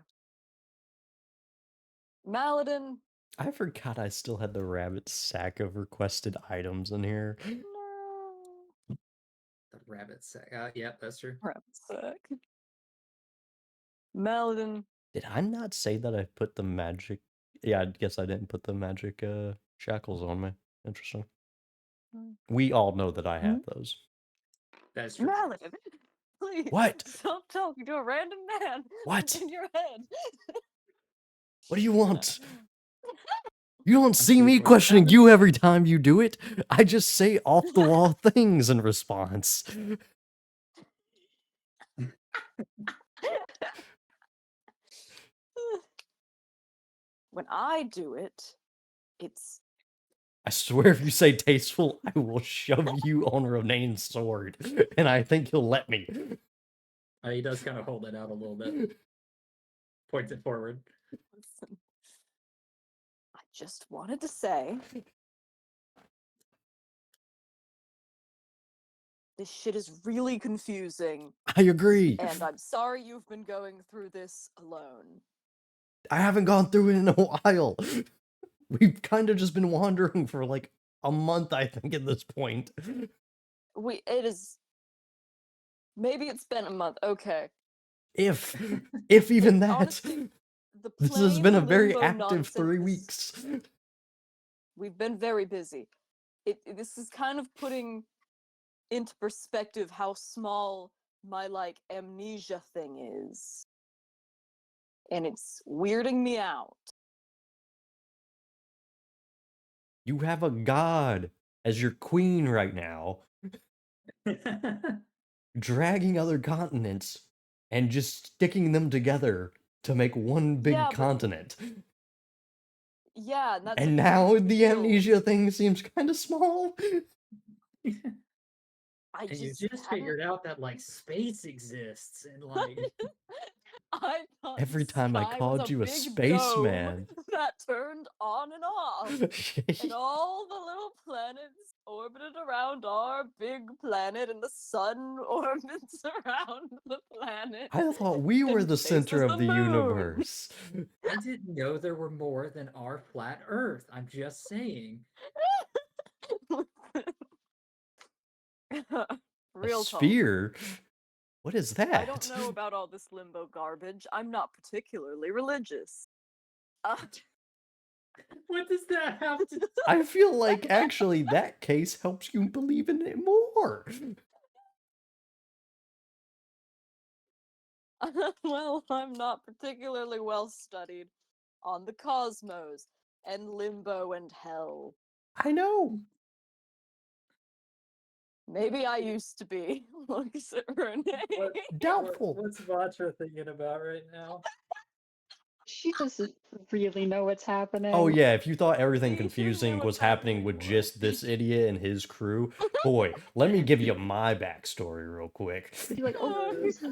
Maladin. I forgot I still had the rabbit sack of requested items in here. No. The rabbit sack. Yeah, that's true. Rabbit sack. Maladin. Did I not say that I put the magic? Yeah, I guess I didn't put the magic shackles on me. Interesting. We all know that I have those. That's true. Maladin. Please. What? Stop talking to a random man. What? In your head. What do you want? You don't I'm see me super questioning proud. you every time you do it. I just say off the wall things in response. When I do it, it's I swear if you say tasteful, I will shove you on Ronane's sword. And I think he'll let me. He does kind of hold it out a little bit. Points it forward. listen. I just wanted to say this shit is really confusing, I agree. and I'm sorry you've been going through this alone. I haven't gone through it in a while. We've kind of just been wandering for like a month, I think, at this point. It is. Maybe it's been a month. Okay. If even that. Honestly, the This has plain been a very limbo active 3 nonsense- weeks. We've been very busy. This is kind of putting into perspective how small my amnesia thing is. And it's weirding me out. You have a god as your queen right now, dragging other continents and just sticking them together to make one big Yeah, but- continent. Yeah, and that's And a now huge the deal. amnesia thing seems kind of small. I And you just just hadn't- figured out that space exists and like I thought the Every time I sky was called you a big spaceman. dome that turned on and off. And all the little planets orbited around our big planet, and the sun orbits around the planet. I thought we were and the center faces of the the moon. universe. I didn't know there were more than our flat Earth. I'm just saying. A Real talk. sphere? What is that? I don't know about all this limbo garbage. I'm not particularly religious. What does that have to do? I feel like actually that case helps you believe in it more. Well, I'm not particularly well studied on the cosmos and limbo and hell. I know. Maybe I used to be. Looks at Renee. Doubtful. What's Vatra thinking about right now? She doesn't really know what's happening. Oh yeah, if you thought everything You shouldn't know confusing what's was happening with happening. just this idiot and his crew, boy, let me give you my backstory real quick. You're like, oh, this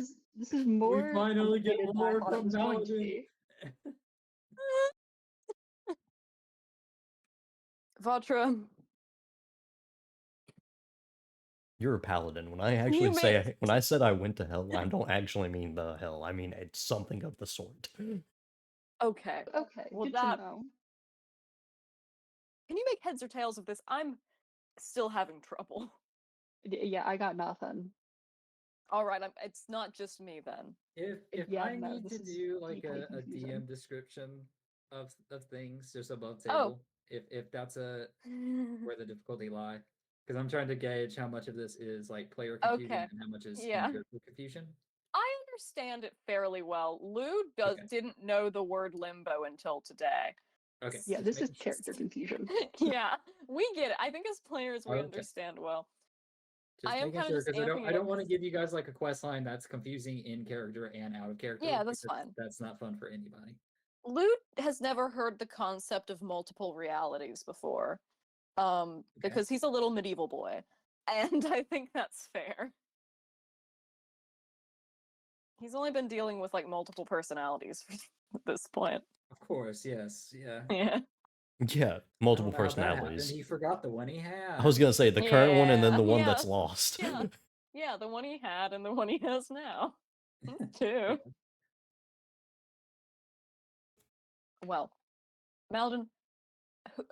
is more finally get complicated than I lore thought it from was going to Paladin. be. Vatra, You're a paladin. When I actually You say when I said I went to hell, I don't actually mean the hell. I mean it's something of the sort. okay. Okay, Well, good that- to know. Can you make heads or tails of this? I'm still having trouble. Yeah, I got nothing. All right, it's not just me then. If Yeah, I no, need this to is do like deeply a confusing. DM description of things just above Oh. table, if that's where the difficulty lie, because I'm trying to gauge how much of this is like player confusion Okay, and how much is yeah. in-character confusion. I understand it fairly well. Lou Okay. didn't know the word limbo until today. Okay. Yeah, just this is making sure. character confusion. Yeah, we get it. I think as players we Okay. understand well. Just I am making kinda sure just because amping I it don't up want to 'cause- give you guys like a quest line that's confusing in character and out of character. Yeah, that's because fine. That's not fun for anybody. Lou has never heard the concept of multiple realities before. Because he's a little medieval boy. And I think that's fair. He's only been dealing with like multiple personalities at this point. Of course, yes, yeah. Yeah. Yeah, I multiple don't know how that happened. personalities. He forgot the one he had. I was gonna say the current one and then the one Yeah, that's lost. yeah. Yeah, the one he had and the one he has now. Too. Well, Malden,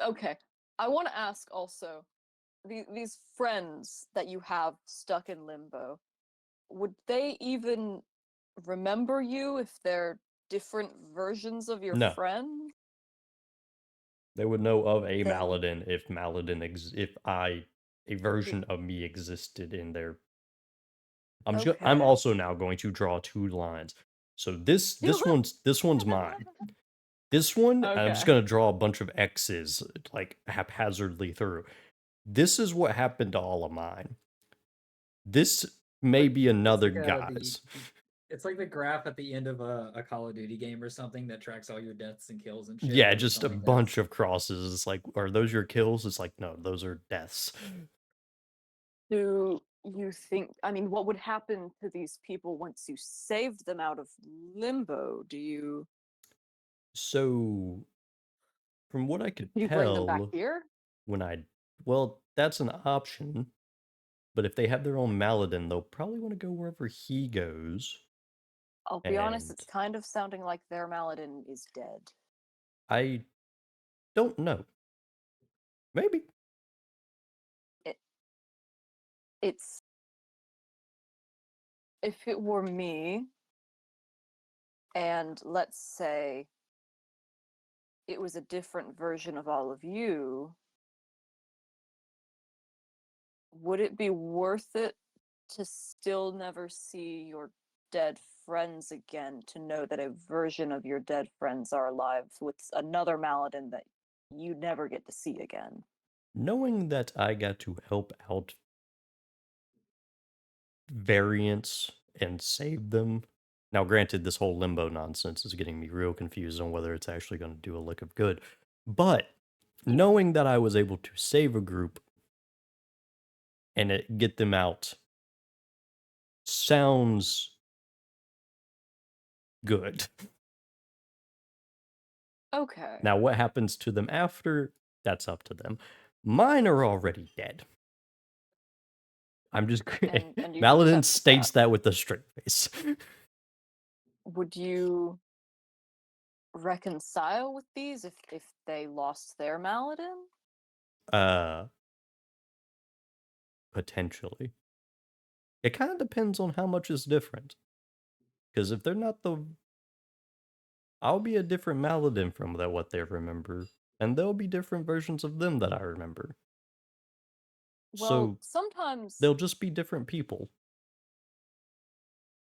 okay. I want to ask also, these friends that you have stuck in limbo, would they even remember you if they're different versions of your No. friend? They would know of a Then- Maladin if a version of me existed in their. I'm Okay. also now going to draw two lines. So this one's mine. This one, I'm just Okay. gonna draw a bunch of X's like haphazardly through. This is what happened to all of mine. This may Like, be another like, guy's. It's like the graph at the end of a Call of Duty game or something that tracks all your deaths and kills and shit. Yeah, with just a something bunch that's- of crosses. It's like, are those your kills? It's like, no, those are deaths. Do you think, I mean, what would happen to these people once you saved them out of limbo? Do you So, from what I could bring them back tell, here? well, that's an option. But if they have their own Maladin, they'll probably want to go wherever he goes. I'll be honest, And it's kind of sounding like their Maladin is dead. I don't know. Maybe. It's if it were me, and let's say it was a different version of all of you, would it be worth it to still never see your dead friends again, to know that a version of your dead friends are alive with another Maladin that you never get to see again? Knowing that I got to help out variants and save them. Now, granted, this whole limbo nonsense is getting me real confused on whether it's actually going to do a lick of good. But knowing that I was able to save a group and get them out sounds good. Okay. Now, what happens to them after? That's up to them. Mine are already dead. I'm just. And you Maladin accept states that with a straight face. Would you reconcile with these if they lost their Maladin? potentially. It kind of depends on how much is different. Because if they're not I'll be a different Maladin from what they remember, and there'll be different versions of them that I remember. Well, So sometimes they'll just be different people.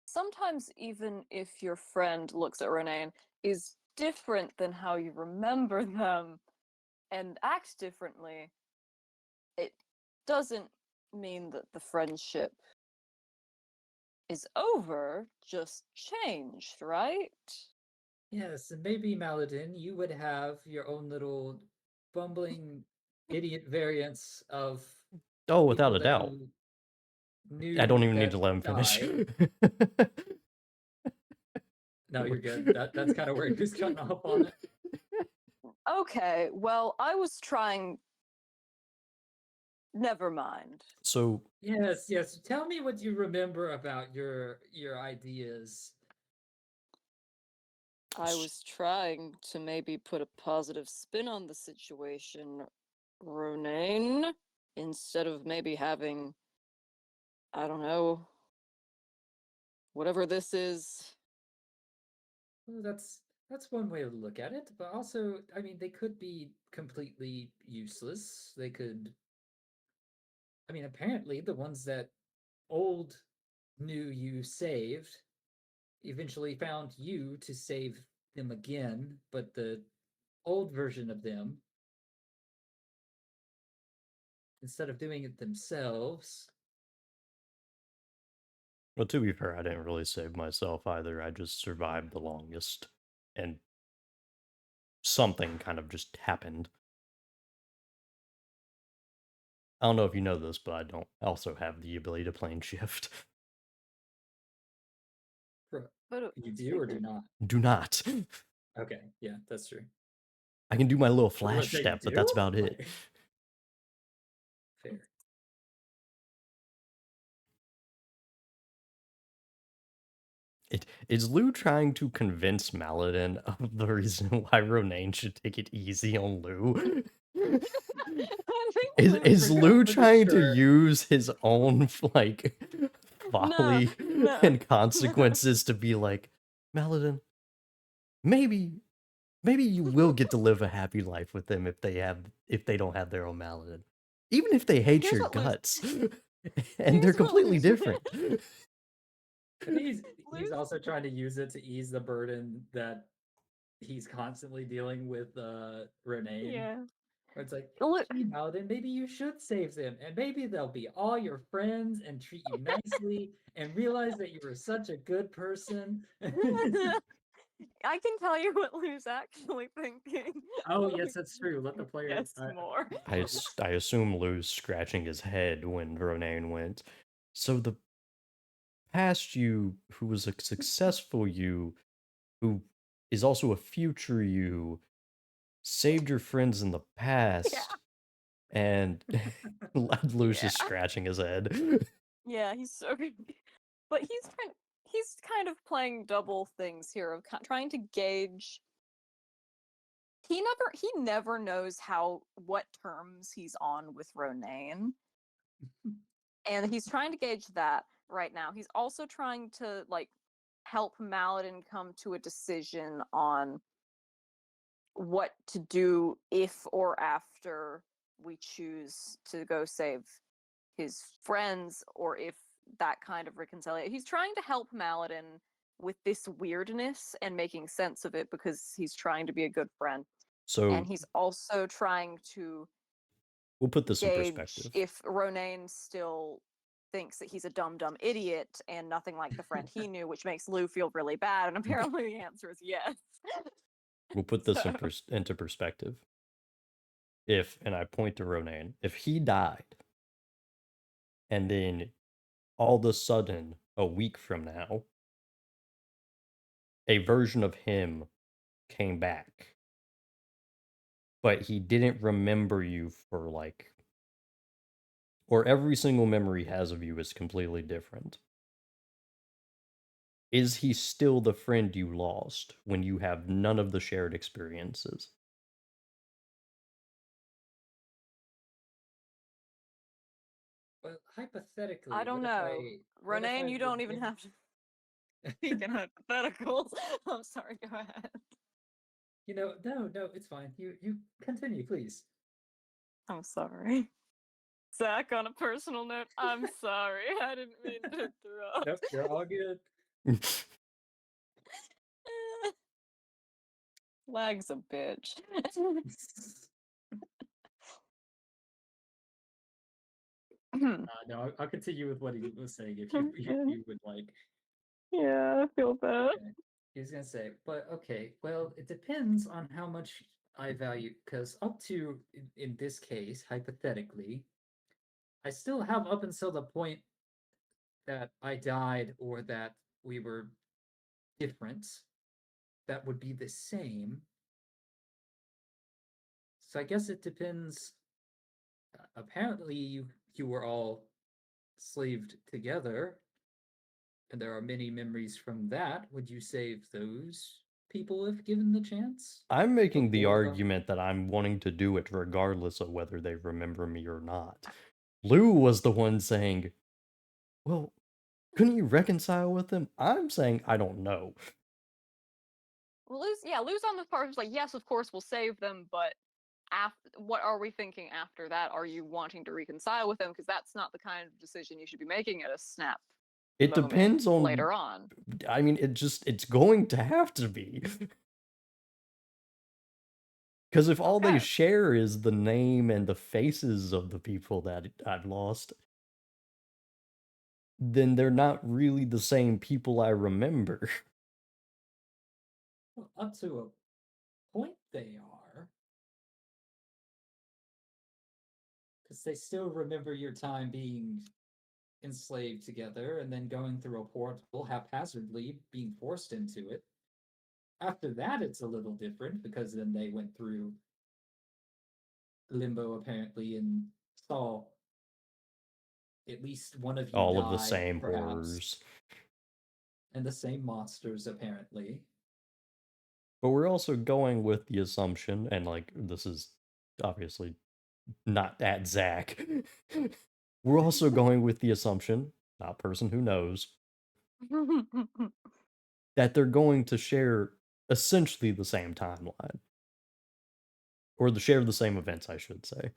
sometimes even if your friend looks at Renee is different than how you remember them and acts differently, it doesn't mean that the friendship is over, just changed, right? Yes, and maybe Maladin, you would have your own little bumbling idiot variants of Oh, without people a that doubt. you I don't knew even need that to let him finish. died. No, you're good. That's kind of where he was cutting off on it. Okay, well, I was trying. Never mind. So Yes, yes. Tell me what you remember about your ideas. I was trying to maybe put a positive spin on the situation, Ronaine, instead of maybe having, I don't know, whatever this is. Well, that's one way to look at it, but also, I mean, they could be completely useless. They could, I mean, apparently the ones that old knew you saved eventually found you to save them again, but the old version of them, instead of doing it themselves. Well, to be fair, I didn't really save myself either. I just survived the longest. And something kind of just happened. I don't know if you know this, but I don't also have the ability to plane shift. But You do or do not? Do not. Okay, yeah, that's true. I can do my little I was gonna flash say, step, you but that's do? about it. Like- Fair. Is Lou trying to convince Maladin of the reason why Ronaine should take it easy on Lou? I think Is For Lou sure. trying to use his own like folly no. and consequences to be like, Maladin, maybe you will get to live a happy life with them if they don't have their own Maladin. Even if they hate Here's your what Lou's- guts. And they're here's what completely Lou's- different. And he's Lou's- also trying to use it to ease the burden that he's constantly dealing with Renee. Yeah. Where it's like, Lou- gee, Malden, maybe you should save them, and maybe they'll be all your friends and treat you nicely and realize that you were such a good person. I can tell you what Lou's actually thinking. Oh, yes, that's true. Let the player Yes, more. I assume Lou's scratching his head when Ronaine went. So the past you, who was a successful you, who is also a future you, saved your friends in the past, and Lou's just Yeah. scratching his head. Yeah, he's so good. But he's kind of playing double things here of trying to gauge. He never knows what terms he's on with Ronaine. And he's trying to gauge that right now. He's also trying to like help Maladin come to a decision on what to do if or after we choose to go save his friends, or if that kind of reconciliation. He's trying to help Maladin with this weirdness and making sense of it because he's trying to be a good friend. So And he's also trying to we'll put this in gauge perspective. if Ronaine still thinks that he's a dumb idiot and nothing like the friend he knew, which makes Lou feel really bad. And apparently the answer is yes. We'll put this So- into perspective. If, and I point to Ronaine, if he died, and then all of a sudden, a week from now, a version of him came back, but he didn't remember you for like, or every single memory he has of you is completely different. Is he still the friend you lost when you have none of the shared experiences? Well, hypothetically, I don't what if know. what if Renane, I you don't even remem- have to speak in hypotheticals. I'm sorry, go ahead. No, it's fine. You continue, please. I'm sorry. Zach, on a personal note, I'm sorry. I didn't mean to interrupt. Nope, you're all good. Lag's a bitch. No, I'll continue with what he was saying if you would like. Yeah, I feel bad. Okay. He's gonna say, but okay, well, it depends on how much I value, because up to in this case, hypothetically, I still have up until the point that I died or that we were different, that would be the same. So I guess it depends. Apparently, you were all slaved together, and there are many memories from that. Would you save those people if given the chance? I'm making the Before argument that I'm wanting to do it regardless of whether they remember me or not. Lou was the one saying, well, couldn't you reconcile with them? I'm saying I don't know. Well, Lou's on the part who's like, yes, of course we'll save them, but what are we thinking after that? Are you wanting to reconcile with them? Because that's not the kind of decision you should be making at a snap It moment depends on later on. I mean, it's going to have to be. Because if all they Okay. share is the name and the faces of the people that I've lost, then they're not really the same people I remember. Well, up to a point they are. Because they still remember your time being enslaved together and then going through a portal haphazardly, being forced into it. After that, it's a little different because then they went through limbo apparently and saw at least one of you All die, of the same perhaps, horrors. and the same monsters apparently. But we're also going with the assumption, and like this is obviously not at Zach. We're also going with the assumption, not person who knows, that they're going to share essentially the same timeline. Or share the same events, I should say.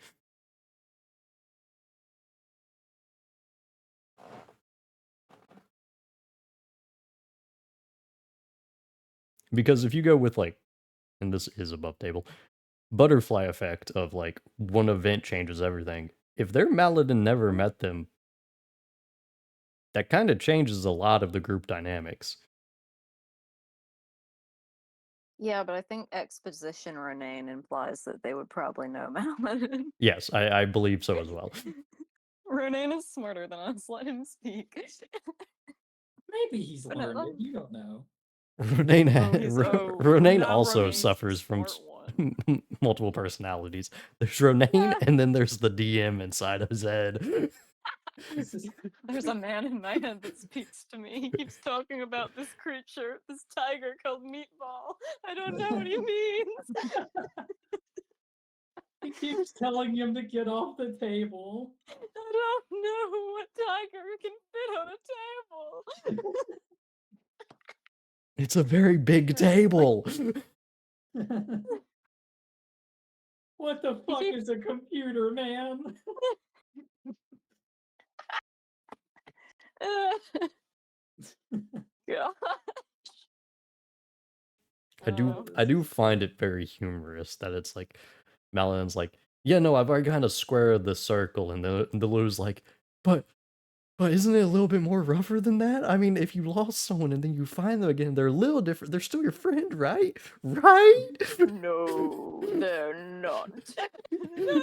Because if you go with like, and this is above table, butterfly effect of like one event changes everything. If their Maladin never met them, that kind of changes a lot of the group dynamics. Yeah, but I think exposition Renane implies that they would probably know Maladin. Yes, I believe so as well. Renane is smarter than us. Let him speak. Maybe he's But no, learned it. You don't know. Renane, Renane now also Renane's the suffers from smart one. multiple personalities. There's Renane, and then there's the DM inside of his head. There's a man in my head that speaks to me. He keeps talking about this creature, this tiger called Meatball. I don't know what he means. He keeps telling him to get off the table. I don't know what tiger can fit on a table. It's a very big table. What the fuck is a computer, man? Gosh. I do find it very humorous that it's like Maladin's like, yeah, no, I've already kind of squared the circle, and the Lou's like, but isn't it a little bit more rougher than that? I mean, if you lost someone and then you find them again, they're a little different. They're still your friend, right? Right? No, they're not. No.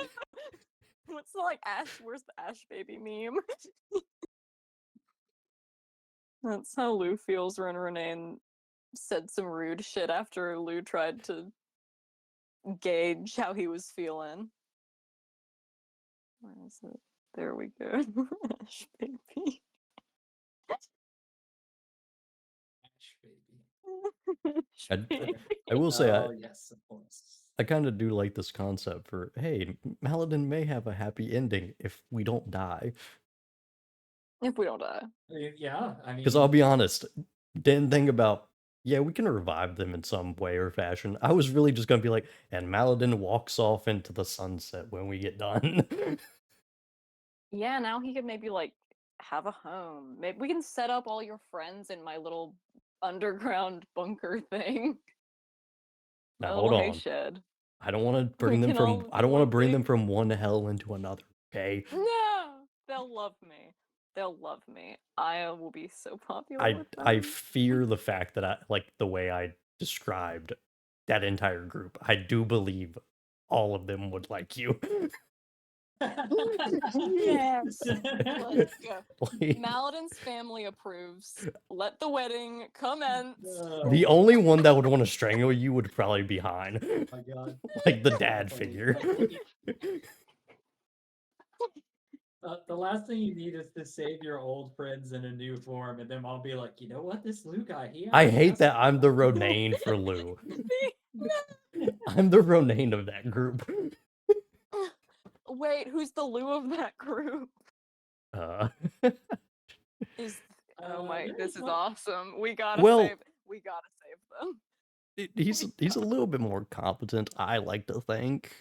What's the like Ash? Where's the Ash baby meme? That's how Lou feels when Renane said some rude shit after Lou tried to gauge how he was feeling. Where is it? There we go. Ash baby. Ash baby. I will say, Oh, yes, of course. I kind of do like this concept for, hey, Maladin may have a happy ending if we don't die. If we don't die. Yeah, I Because I'll mean, be honest, didn't think about, yeah, we can revive them in some way or fashion. I was really just gonna be like, and Maladin walks off into the sunset when we get done. Yeah, now he could maybe like have a home. Maybe we can set up all your friends in my little underground bunker thing. My Now little hold hay on. shed. I don't want to We bring them can from all I don't want to bring them living. from one hell into another, okay? No, they'll love me. They'll love me. I will be so popular with I them. fear the fact that I like the way I described that entire group. I do believe all of them would like you. Yes. Let's go. Like, Maladin's family approves. Let the wedding commence. the only one that would want to strangle you would probably be Hein. Oh my god. Like the So dad funny. figure. The last thing you need is to save your old friends in a new form, and then I'll be like, you know what, this Lou guy, I actually hate has that some I'm the fun." Ronaine for Lou. I'm the Ronaine of that group. Wait, who's the Lou of that group? Uh, Is oh my, there's this is one- awesome. We gotta Well- save. We gotta save them. he's a little bit more competent, I like to think.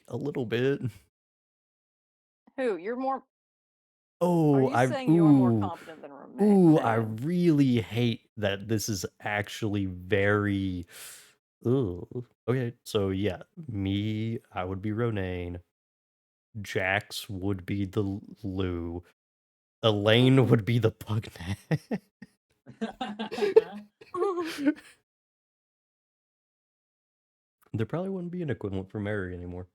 A little bit. Who? You're more. Oh, Are you saying you're more competent than Romain? Ooh, I really hate that this is actually very. Ooh. Okay, so yeah, me, I would be Ronaine. Jax would be the Lou. Elaine would be the Pugnet. There probably wouldn't be an equivalent for Mary anymore.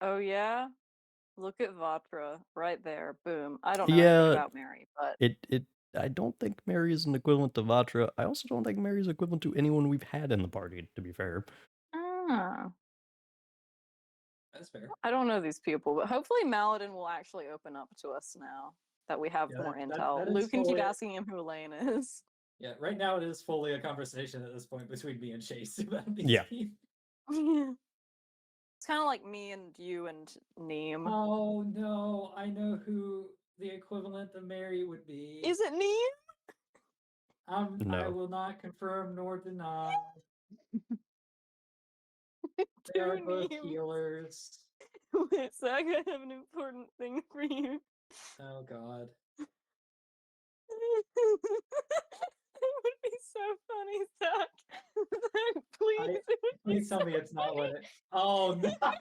Oh yeah. Look at Vatra right there. Boom. I don't know Yeah. anything about Mary, but I don't think Mary is an equivalent to Vatra. I also don't think Mary is equivalent to anyone we've had in the party, to be fair. ah, That's fair. I don't know these people, but hopefully Maladin will actually open up to us now that we have Yeah, more that intel. is Luke can keep fully- asking him who Elaine is. Yeah, right now it is fully a conversation at this point between me and Chase about these Yeah. people. It's kind of like me and you and Neem. Oh no, I know who the equivalent of Mary would be. Is it Neem? I No. will not confirm nor deny. They are Two both Neems. healers. Wait, Zach, I have an important thing for you. Oh god. It would be so funny, Zach. Zach, please. It would be Please tell me so it's not funny. what it. Oh no. Funny.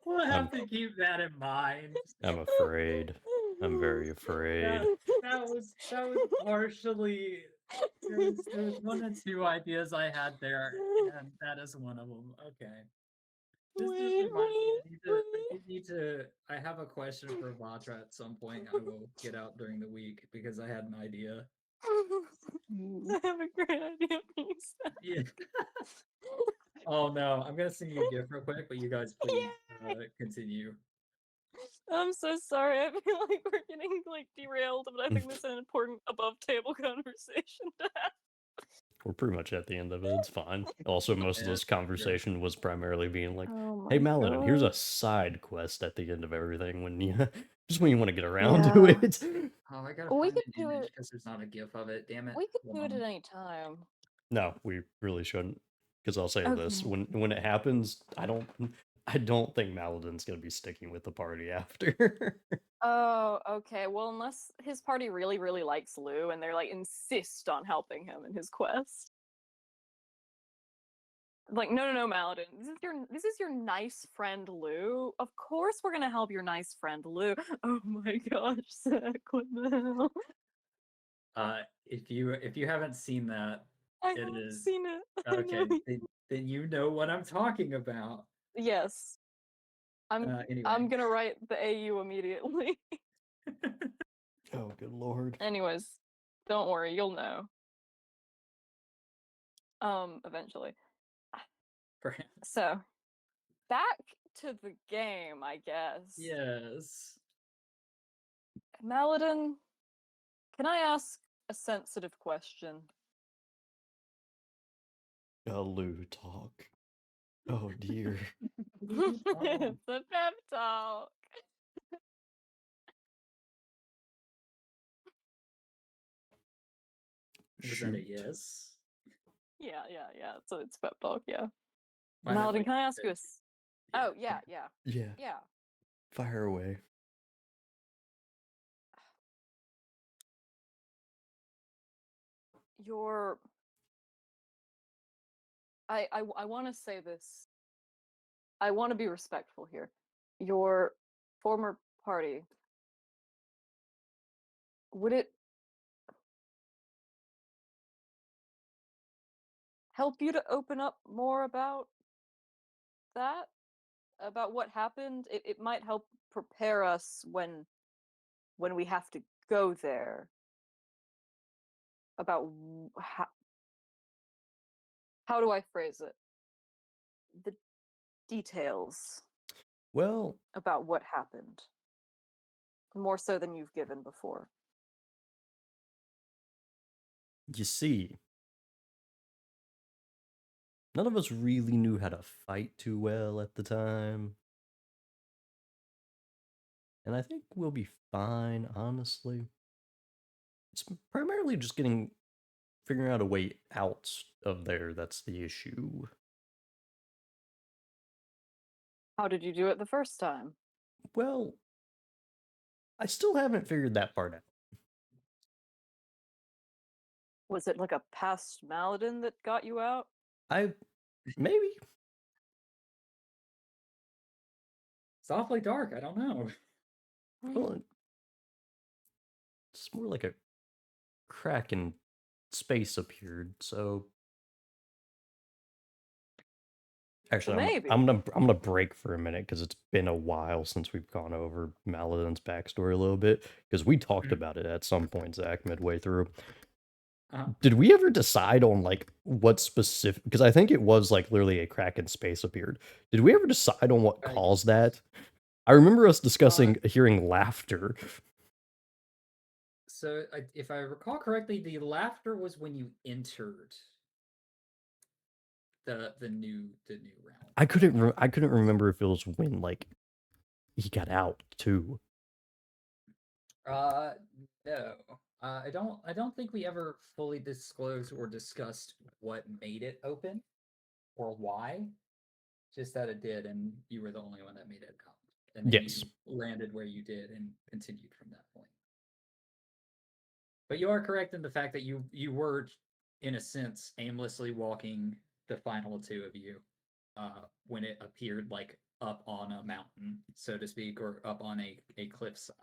We'll have to keep that in mind. I'm afraid. I'm very afraid. That was partially. There's one or two ideas I had there, and that is one of them. Okay. This just Wait, reminds me. I wait. have a question for Vatra at some point. I will get out during the week because I had an idea. I have a great idea for you, Zach. Yeah. Oh no, I'm gonna send you a gift real quick, but you guys please continue. I'm so sorry. I feel like we're getting like derailed, but I think this is an important above table conversation to have. We're pretty much at the end of it. It's fine. Also, most of Yeah, this conversation was primarily being like, Oh "Hey, my Maladin, here's a God. side quest at the end of everything when you just when you want to get around to Yeah. it." Oh, I gotta Well, we find could an do image it. because there's not a GIF of it. Damn it. We could Hold do it on. at any time. No, we really shouldn't. Because I'll say this: Okay. when it happens, I don't think Maladin's gonna be sticking with the party after. Oh, okay. Well, unless his party really, really likes Lou and they're like insist on helping him in his quest. Like, no, Maladin. This is your nice friend Lou. Of course we're gonna help your nice friend Lou. Oh my gosh, Zach, what the hell? If you haven't seen that, I It haven't is- seen it. I okay, know. then you know what I'm talking about. Yes. Anyway. I'm gonna write the AU immediately. Oh, good lord. Anyways, don't worry, you'll know. Eventually. Perhaps. So, back to the game, I guess. Yes. Maladin, can I ask a sensitive question? Lou talk. Oh dear. It's a pep talk. Was that a Shoot. yes? Yeah. So it's pep talk. Yeah. Well, I meant, Maladin, like, can I ask you a? it's- yeah, Oh yeah. Yeah. Fire away. Your. I want to say this. I want to be respectful here. Your former party. Would it help you to open up more about that? About what happened? It might help prepare us when we have to go there. About how do I phrase it? The details Well, about what happened. More so than you've given before. you see, none of us really knew how to fight too well at the time. And I think we'll be fine, honestly. It's primarily just figuring out a way out of there that's the issue. How did you do it the first time? Well, I still haven't figured that part out. Was it like a past Maladin that got you out? Maybe. It's awfully dark. I don't know. Well, it's more like a crack in space appeared, so actually Maybe. I'm gonna break for a minute because it's been a while since we've gone over Maladin's backstory a little bit, because we talked Mhm. about it at some point, Zach, midway through. Uh-huh. Did we ever decide on like what specific, because I think it was like literally a crack in space appeared. Did we ever decide on what Right. caused that? I remember us discussing hearing laughter. So, if I recall correctly, the laughter was when you entered the new realm. I couldn't remember if it was when like he got out too. No. I don't think we ever fully disclosed or discussed what made it open or why. Just that it did, and you were the only one that made it out. And then Yes. you landed where you did and continued from that point. But you are correct in the fact that you were, in a sense, aimlessly walking the final two of you when it appeared like up on a mountain, so to speak, or up on a cliffside.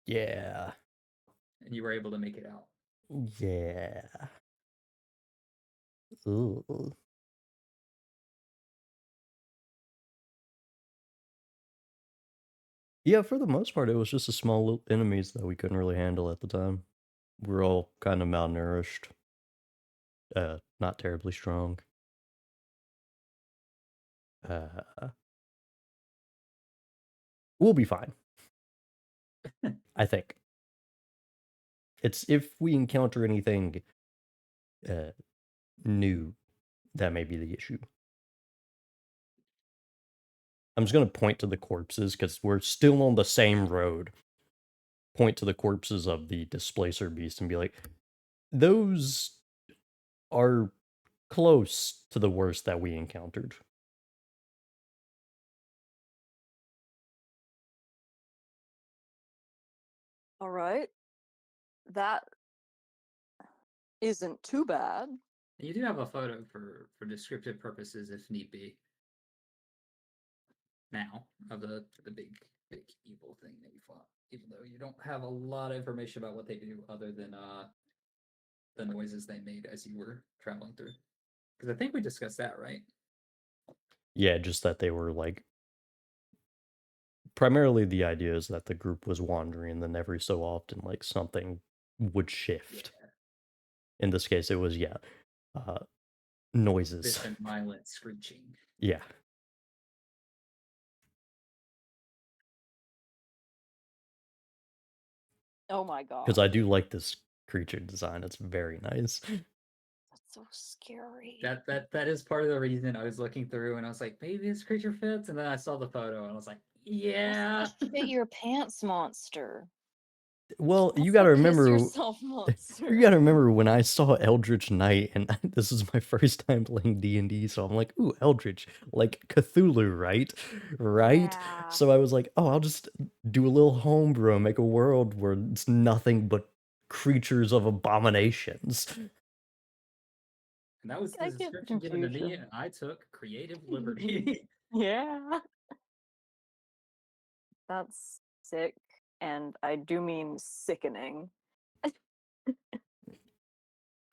Yeah. And you were able to make it out. Yeah. Ooh. Yeah, for the most part, it was just a small little enemies that we couldn't really handle at the time. We're all kind of malnourished. Not terribly strong. We'll be fine. I think. It's if we encounter anything new, that may be the issue. I'm just gonna point to the corpses because we're still on the same road. Point to the corpses of the displacer beast and be like, those are close to the worst that we encountered. All right. That isn't too bad. You do have a photo for descriptive purposes if need be. Now of the big evil thing that you fought, even though you don't have a lot of information about what they do other than the noises they made as you were traveling through. Because I think we discussed that, right? Yeah, just that they were like, primarily the idea is that the group was wandering, and then every so often, like, something would shift. Yeah. In this case, it was noises. Distant, violent screeching. Yeah. Oh my god. Because I do like this creature design. It's very nice. so scary. That is part of the reason I was looking through and I was like, maybe this creature fits, and then I saw the photo and I was like, yeah. That's the shit your pants monster. Well, That's you the gotta piss remember. yourself monster. You gotta remember when I saw Eldritch Knight, and this is my first time playing D&D, so I'm like, ooh, Eldritch, like Cthulhu, right? Right? Yeah. So I was like, oh, I'll just do a little homebrew and make a world where it's nothing but creatures of abominations. And that was I the get description given to me, confusion. and I took creative liberty. Yeah. That's sick, and I do mean sickening.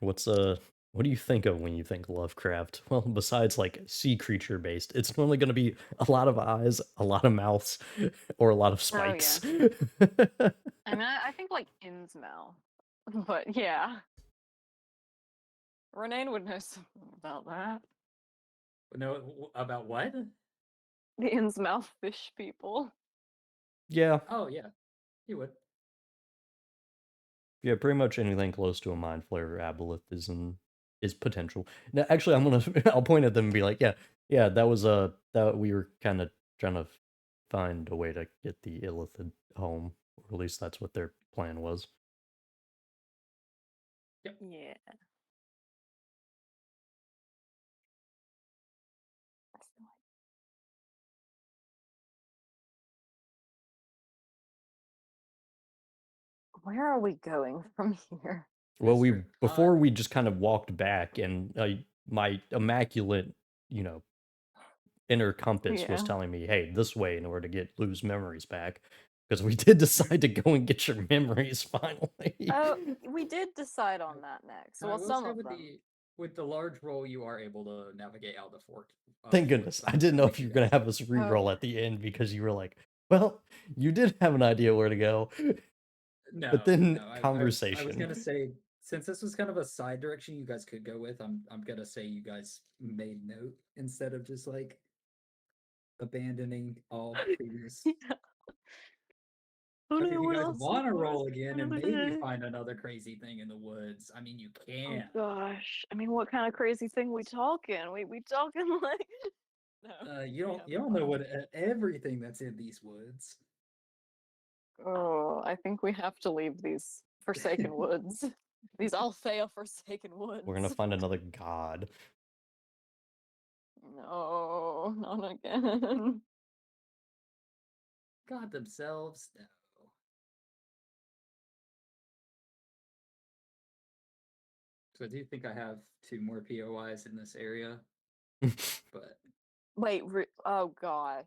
What do you think of when you think Lovecraft? Well, besides like sea creature based, it's normally gonna be a lot of eyes, a lot of mouths, or a lot of Oh, yeah. spikes. I mean, I think like Innsmouth, but yeah. Renee would know something about that. No, about what? The Innsmouth fish people. Yeah, Oh yeah, he would. yeah, pretty much anything close to a mind flare aboleth is potential. Now, actually, I'm gonna I'll point at them and be like, yeah, that was that we were kind of trying to find a way to get the Illithid home, or at least that's what their plan was. Yeah. Where are we going from here? Well, That's true. before we just kind of walked back, and my immaculate, inner compass was Yeah. telling me, "Hey, this way," in order to lose memories back, because we did decide to go and get your memories finally. Oh, we did decide on that next. I Well, will some say of with them. with the large roll, you are able to navigate out the fort. Thank goodness. I didn't know if you were gonna have us re-roll Okay. at the end because you were like, "Well, you did have an idea where to go." No, But then no. I was conversation. gonna say, since this was kind of a side direction you guys could go with, I'm gonna say you guys made note instead of just like abandoning all previous. But if you guys want to roll again and maybe find another crazy thing in the woods, I mean, you Oh can. gosh. I mean, what kind of crazy thing we talking? We talking like no. You don't know what everything that's in these woods. Oh, I think we have to leave these forsaken woods. These Althea forsaken woods. We're gonna find another god. No, not again. God themselves, no. So I do think I have 2 more POIs in this area, but Wait, oh gosh.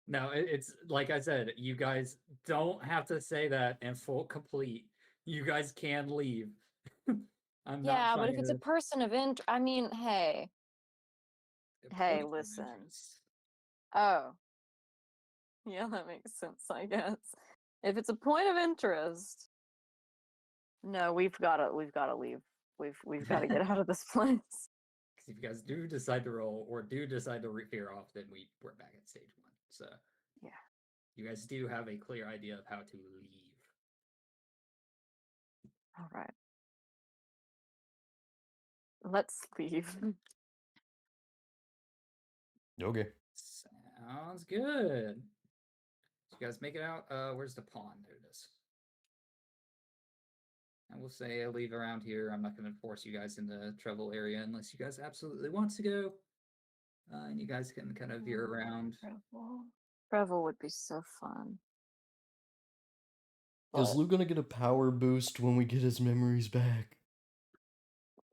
no, it's like I said, you guys don't have to say that in full complete. You guys can leave. I'm not Yeah, but trying if it's a to. person of interest, I mean, hey. A Hey, point of listen. interest. Oh. Yeah, that makes sense, I guess. If it's a point of interest, no, we've gotta leave. We've gotta get out of this place. Because if you guys do decide to roll or do decide to veer off, then we're back at stage 1. So Yeah. you guys do have a clear idea of how to leave. All right. Let's leave. Okay. Sounds good. So you guys make it out. Where's the pond? There it is. I will say I'll leave around here. I'm not going to force you guys in the travel area unless you guys absolutely want to go. And you guys can kind of veer around. Travel would be so fun. Is But Lou gonna get a power boost when we get his memories back?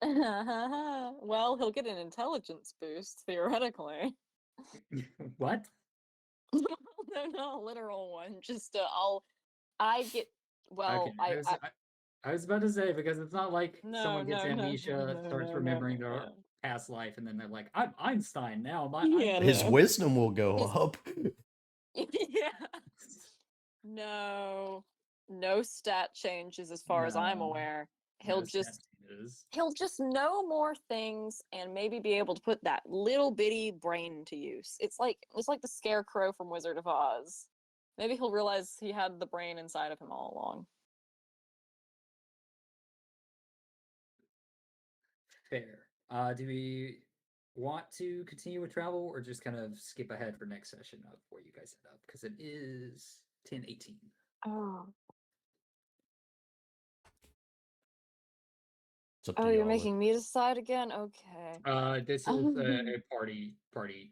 well, he'll get an intelligence boost, theoretically. What? No, not a literal one. Just I get well, Okay. I was about to say because it's not like someone gets amnesia, starts remembering their past life, and then they're like, "I'm Einstein now." Yeah, His no. wisdom will go His- up. Yeah. No. No stat changes as far as I'm No, aware. no He'll just statues. he'll just know more things and maybe be able to put that little bitty brain to use. It's like the Scarecrow from Wizard of Oz. Maybe he'll realize he had the brain inside of him all along. Fair. Do we want to continue with travel or just kind of skip ahead for next session of where you guys end up? Because it is 10:18. Oh, It's up to oh, you're y'all. making me decide again? Okay. This is a party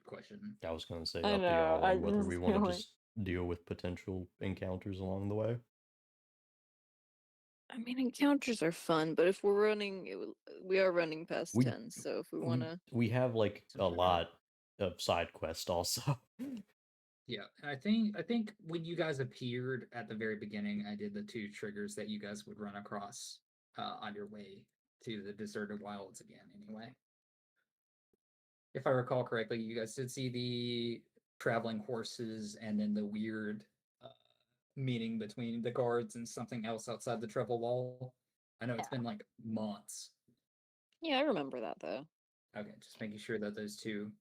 question. I was gonna say I up to know, y'all I on whether just we want feel to like- just deal with potential encounters along the way. I mean, encounters are fun, but if we're running, we are running past We- 10, so if we want to. We have like So a sure. lot of side quests also. Yeah, and I think when you guys appeared at the very beginning, I did the 2 triggers that you guys would run across on your way to the deserted wilds again. Anyway, if I recall correctly, you guys did see the traveling horses and then the weird meeting between the guards and something else outside the travel wall. I know it's Yeah. been like months. Yeah, I remember that though. Okay, just making sure that those 2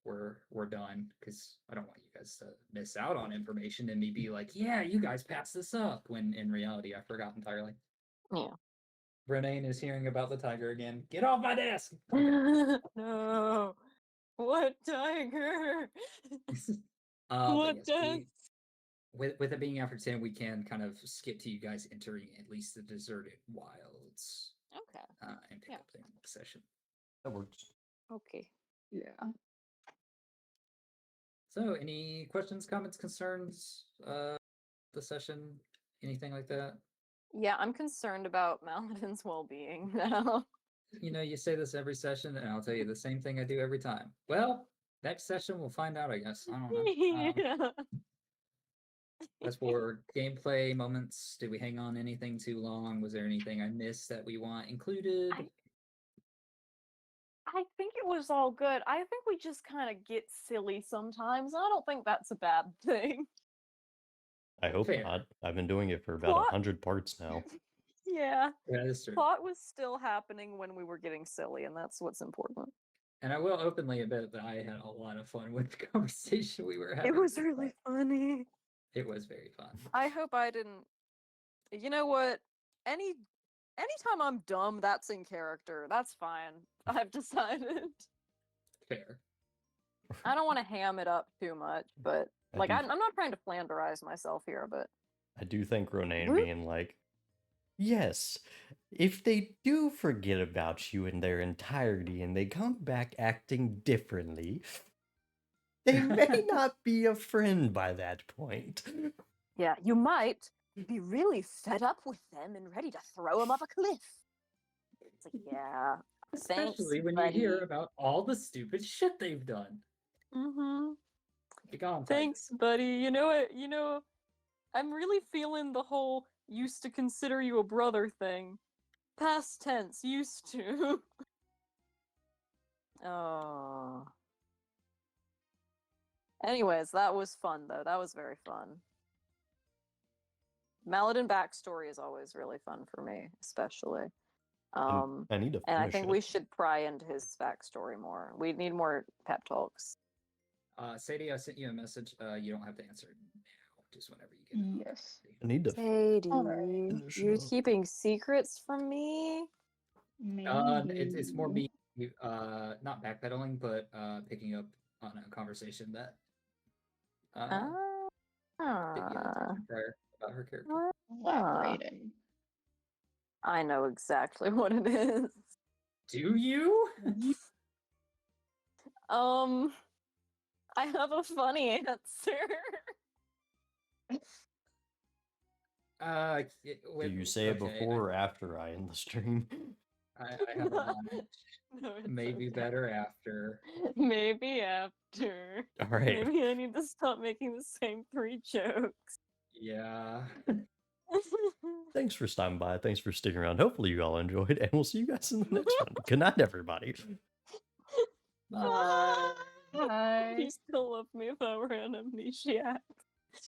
were done because I don't want you guys to miss out on information and me be like, yeah, you guys passed this up when in reality I forgot entirely. Yeah. Renane is hearing about the tiger again. Get off my desk! No. What tiger? But What yes, death? with it being after 10, we can kind of skip to you guys entering at least the deserted wilds Okay. and pick Yeah. up the next session. That works. Okay. Yeah. So, any questions, comments, concerns? The session, anything like that? Yeah, I'm concerned about Maladin's well-being now. You know, you say this every session, and I'll tell you the same thing I do every time. Well, next session we'll find out, I guess. I don't know. Yeah. As for gameplay moments, did we hang on anything too long? Was there anything I missed that we want included? I think it was all good. I think we just kind of get silly sometimes. I don't think that's a bad thing. I hope Fair. not. I've been doing it for about What? 100 parts now. Yeah. That is true. Plot was still happening when we were getting silly, and that's what's important. And I will openly admit that I had a lot of fun with the conversation we were having. It was really funny. It was very fun. I hope I didn't. You know what? Anytime I'm dumb, that's in character. That's fine. I've decided. Fair. I don't want to ham it up too much, but I like do- I'm not trying to flanderize myself here, but I do think Ronane Whoop. being like, yes, if they do forget about you in their entirety and they come back acting differently, they may not be a friend by that point. yeah, you might be really fed up with them and ready to throw them off a cliff. It's like, yeah, thanks, Especially when you hear buddy. about all the stupid shit they've done. Mm-hmm. Be gone, Tiger. Thanks, buddy. You know what? You know, I'm really feeling the whole used to consider you a brother thing. Past tense, used to. Oh. Anyways, that was fun though. That was very fun. Maladin backstory is always really fun for me, especially. And I need to And I finish think it. we should pry into his backstory more. We need more pep talks. Sadie, I sent you a message. You don't have to answer it now. Just whenever you get it. Yes. I need to Sadie, Alright. finish you're up. keeping secrets from me? It's more me, not backpedaling, but picking up on a conversation that that you had Ah. mentioned prior about her character. Elaborating. I know exactly what it is. Do you? I have a funny answer. Do you say it before or after I end the stream? I have a line. No, it's Maybe okay. better after. Maybe after. All right. Maybe I need to stop making the same 3 jokes. Yeah. Thanks for stopping by. Thanks for sticking around. Hopefully you all enjoyed, and we'll see you guys in the next one. Good night, everybody. Bye. You Bye. still love me if I were an amnesiac.